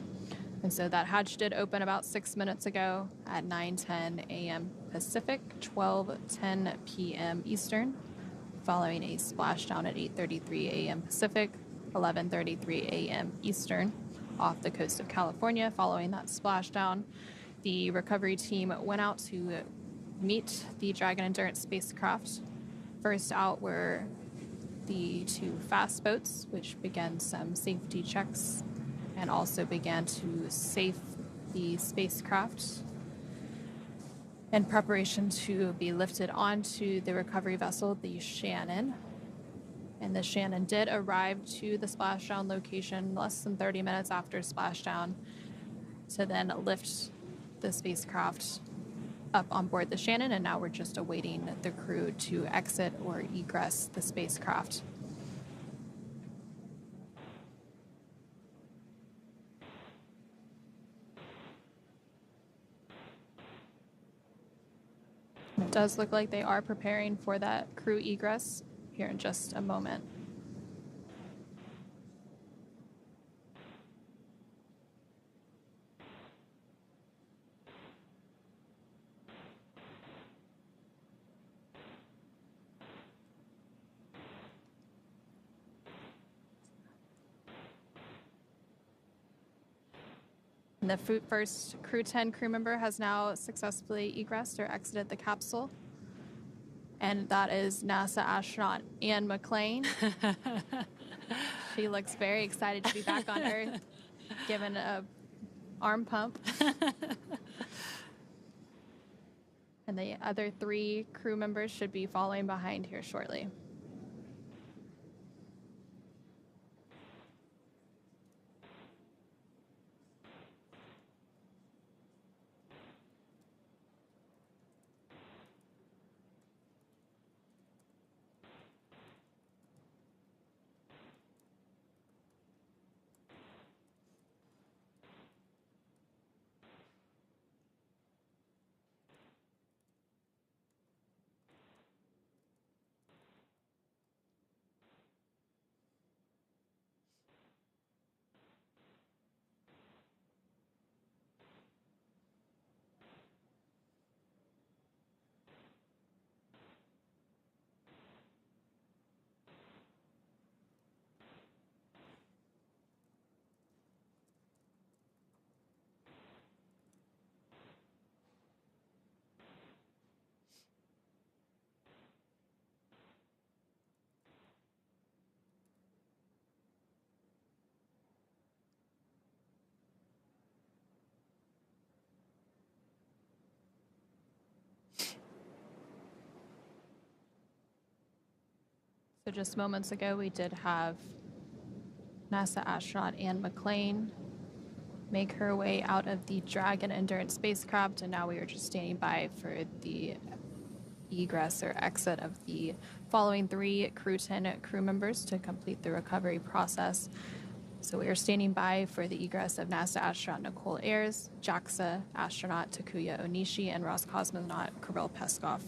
And so that hatch did open about 6 minutes ago at 9:10 a.m. Pacific, 12:10 p.m. Eastern, following a splashdown at 8:33 a.m. Pacific, 11:33 a.m. Eastern, off the coast of California. Following that splashdown, the recovery team went out to meet the Dragon Endurance spacecraft. First out were the two fast boats, which began some safety checks and also began to safe the spacecraft in preparation to be lifted onto the recovery vessel, the Shannon. And the Shannon did arrive to the splashdown location less than 30 minutes after splashdown to then lift the spacecraft up on board the Shannon, and now we're just awaiting the crew to exit or egress the spacecraft. It does look like they are preparing for that crew egress here in just a moment. And the first Crew-10 crew member has now successfully egressed or exited the capsule. And that is NASA astronaut Anne McClain. She looks very excited to be back on Earth, given a arm pump. And the other 3 crew members should be following behind here shortly. So just moments ago, we did have NASA astronaut Anne McClain make her way out of the Dragon Endurance spacecraft, and now we are just standing by for the egress or exit of the following 3 Crew-10 crew members to complete the recovery process. So we are standing by for the egress of NASA astronaut Nicole Ayers, JAXA astronaut Takuya Onishi, and Roscosmonaut Kirill Peskov.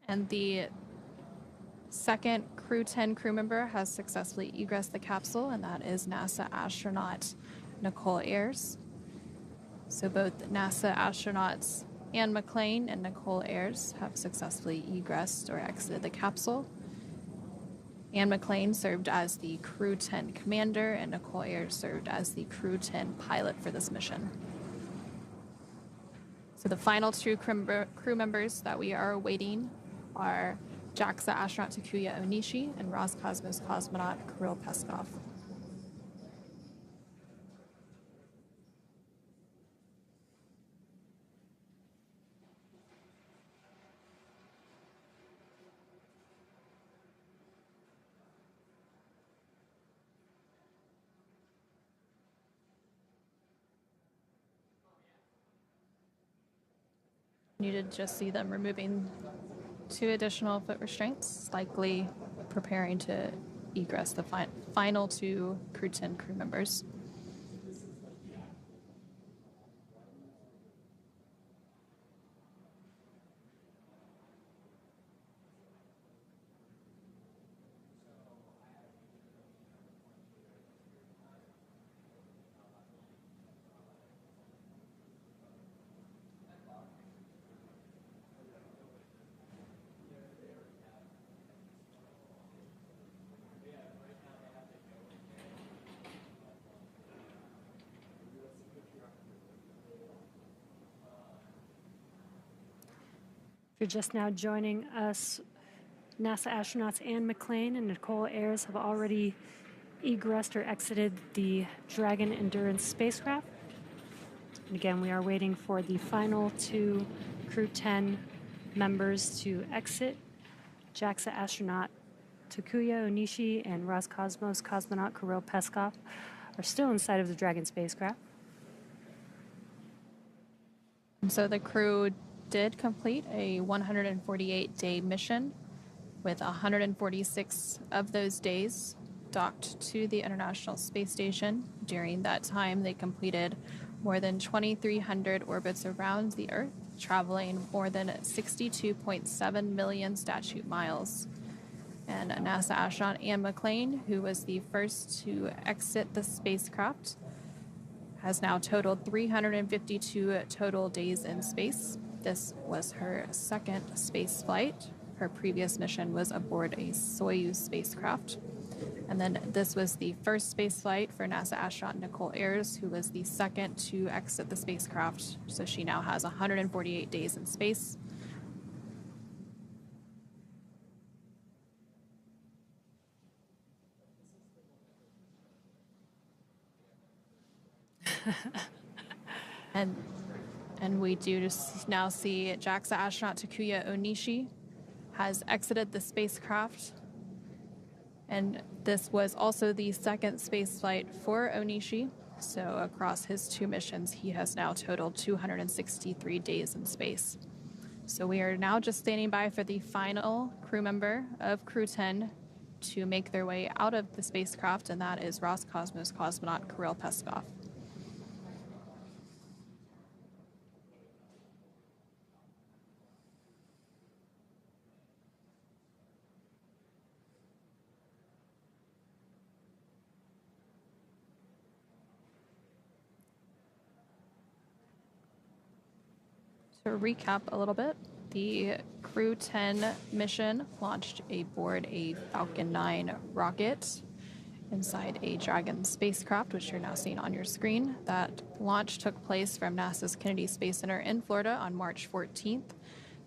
And the second Crew-10 crew member has successfully egressed the capsule, and that is NASA astronaut Nicole Ayers. So both NASA astronauts Anne McClain and Nicole Ayers have successfully egressed or exited the capsule. Anne McClain served as the Crew-10 commander, and Nicole Ayers served as the Crew-10 pilot for this mission. So the final two crew members that we are awaiting are JAXA astronaut Takuya Onishi and Roscosmos cosmonaut Kirill Peskov. You did just see them removing 2 additional foot restraints, likely preparing to egress the final 2 Crew-10 crew members. If you're just now joining us, NASA astronauts Anne McClain and Nicole Ayers have already egressed or exited the Dragon Endurance spacecraft. And again, we are waiting for the final 2 Crew-10 members to exit. JAXA astronaut Takuya Onishi and Roscosmos cosmonaut Kirill Peskov are still inside of the Dragon spacecraft. And so the crew did complete a 148-day mission, with 146 of those days docked to the International Space Station. During that time, they completed more than 2,300 orbits around the Earth, traveling more than 62.7 million statute miles. And NASA astronaut Anne McClain, who was the first to exit the spacecraft, has now totaled 352 total days in space. This was her second space flight. Her previous mission was aboard a Soyuz spacecraft. And then this was the first space flight for NASA astronaut Nicole Ayers, who was the second to exit the spacecraft. So she now has 148 days in space. And we do now see JAXA astronaut Takuya Onishi has exited the spacecraft. And this was also the second space flight for Onishi. So across his 2 missions, he has now totaled 263 days in space. So we are now just standing by for the final crew member of Crew-10 to make their way out of the spacecraft, and that is Roscosmos cosmonaut Kirill Peskov. To recap a little bit, the Crew-10 mission launched aboard a Falcon 9 rocket inside a Dragon spacecraft, which you're now seeing on your screen. That launch took place from NASA's Kennedy Space Center in Florida on March 14th.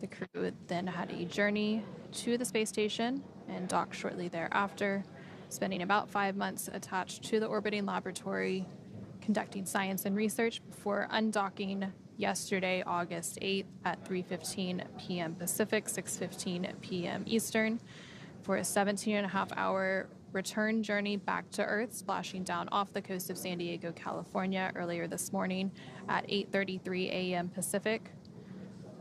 The crew then had a journey to the space station and docked shortly thereafter, spending about 5 months attached to the orbiting laboratory, conducting science and research before undocking yesterday, August 8th at 3:15 p.m. Pacific, 6:15 p.m. Eastern, for a 17.5-hour return journey back to Earth, splashing down off the coast of San Diego, California earlier this morning at 8:33 a.m. Pacific,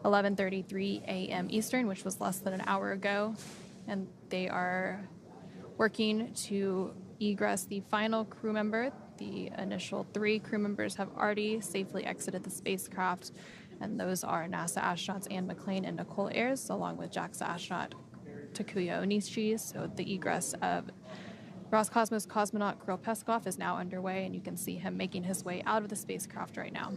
11:33 a.m. Eastern, which was less than an hour ago. And they are working to egress the final crew member. The initial 3 crew members have already safely exited the spacecraft, and those are NASA astronauts Anne McClain and Nicole Ayers, along with JAXA astronaut Takuya Onishi. So the egress of Roscosmos cosmonaut Kirill Peskov is now underway, and you can see him making his way out of the spacecraft right now.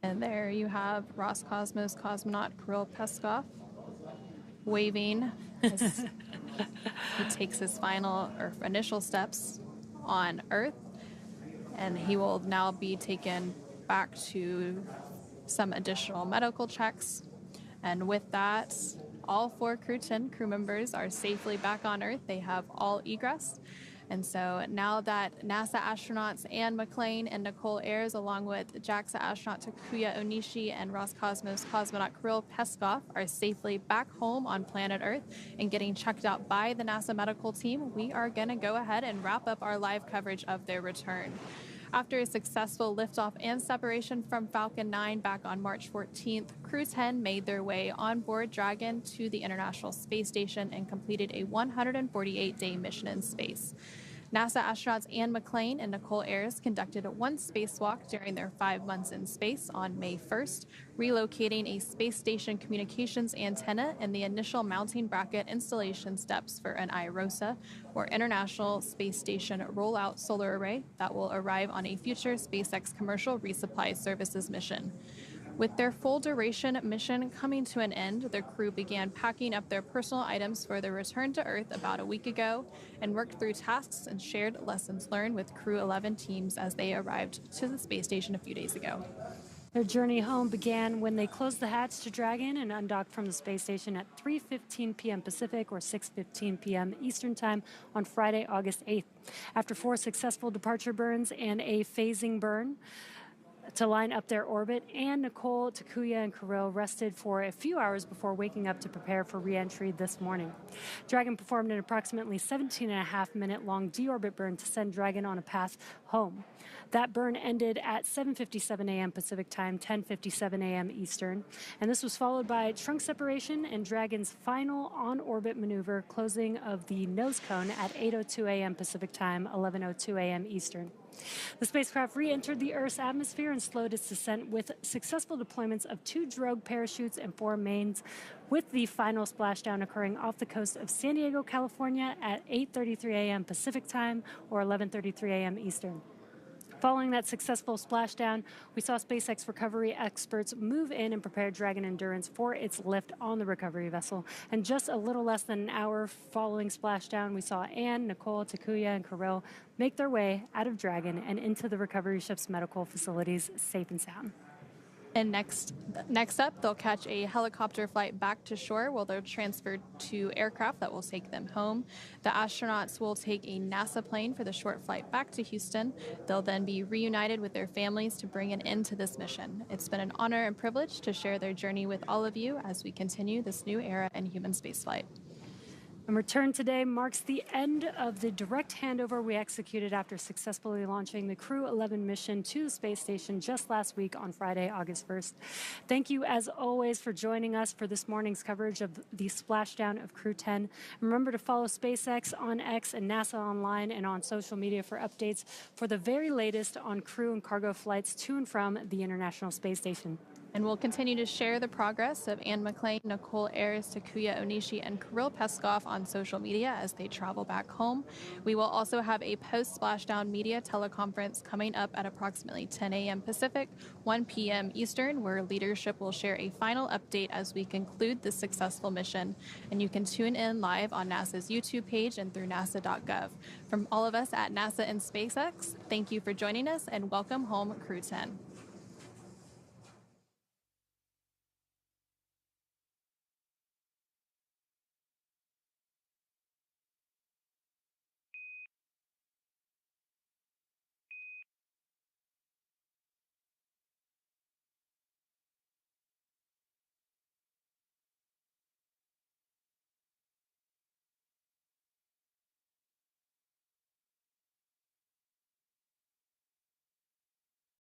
And there you have Roscosmos cosmonaut Kirill Peskov waving He takes his final or initial steps on Earth, and he will now be taken back to some additional medical checks. And with that, all 4 Crew-10 crew members are safely back on Earth. They have all egress. And so now that NASA astronauts Anne McClain and Nicole Ayers, along with JAXA astronaut Takuya Onishi and Roscosmos cosmonaut Kirill Peskov, are safely back home on planet Earth and getting checked out by the NASA medical team, we are going to go ahead and wrap up our live coverage of their return. After a successful liftoff and separation from Falcon 9 back on March 14th, Crew-10 made their way on board Dragon to the International Space Station and completed a 148-day mission in space. NASA astronauts Anne McClain and Nicole Ayers conducted 1 spacewalk during their 5 months in space on May 1st, relocating a space station communications antenna and the initial mounting bracket installation steps for an IROSA, or International Space Station Rollout Solar Array, that will arrive on a future SpaceX Commercial Resupply Services mission. With their full duration mission coming to an end, the crew began packing up their personal items for their return to Earth about a week ago and worked through tasks and shared lessons learned with Crew 11 teams as they arrived to the space station a few days ago. Their journey home began when they closed the hatch to Dragon and undocked from the space station at 3:15 p.m. Pacific or 6:15 p.m. Eastern Time on Friday, August 8th. After 4 successful departure burns and a phasing burn to line up their orbit, Anne, Nicole, Takuya, and Kirill rested for a few hours before waking up to prepare for re-entry this morning. Dragon performed an approximately 17.5-minute long deorbit burn to send Dragon on a path home. That burn ended at 7:57 a.m. Pacific Time, 10:57 a.m. Eastern, and this was followed by trunk separation and Dragon's final on-orbit maneuver, closing of the nose cone at 8:02 a.m. Pacific Time, 11:02 a.m. Eastern. The spacecraft re-entered the Earth's atmosphere and slowed its descent with successful deployments of 2 drogue parachutes and 4 mains, with the final splashdown occurring off the coast of San Diego, California at 8:33 a.m. Pacific Time or 11:33 a.m. Eastern. Following that successful splashdown, we saw SpaceX recovery experts move in and prepare Dragon Endurance for its lift on the recovery vessel. And just a little less than an hour following splashdown, we saw Anne, Nicole, Takuya, and Kirill make their way out of Dragon and into the recovery ship's medical facilities safe and sound. And next up, they'll catch a helicopter flight back to shore while they're transferred to aircraft that will take them home. The astronauts will take a NASA plane for the short flight back to Houston. They'll then be reunited with their families to bring an end to this mission. It's been an honor and privilege to share their journey with all of you as we continue this new era in human spaceflight. And return today marks the end of the direct handover we executed after successfully launching the Crew-11 mission to the space station just last week on Friday, August 1st. Thank you, as always, for joining us for this morning's coverage of the splashdown of Crew-10. Remember to follow SpaceX on X and NASA online and on social media for updates for the very latest on crew and cargo flights to and from the International Space Station. And we'll continue to share the progress of Anne McClain, Nicole Ayers, Takuya Onishi, and Kirill Peskov on social media as they travel back home. We will also have a post-splashdown media teleconference coming up at approximately 10 a.m. Pacific, 1 p.m. Eastern, where leadership will share a final update as we conclude this successful mission. And you can tune in live on NASA's YouTube page and through nasa.gov. From all of us at NASA and SpaceX, thank you for joining us and welcome home, Crew-10.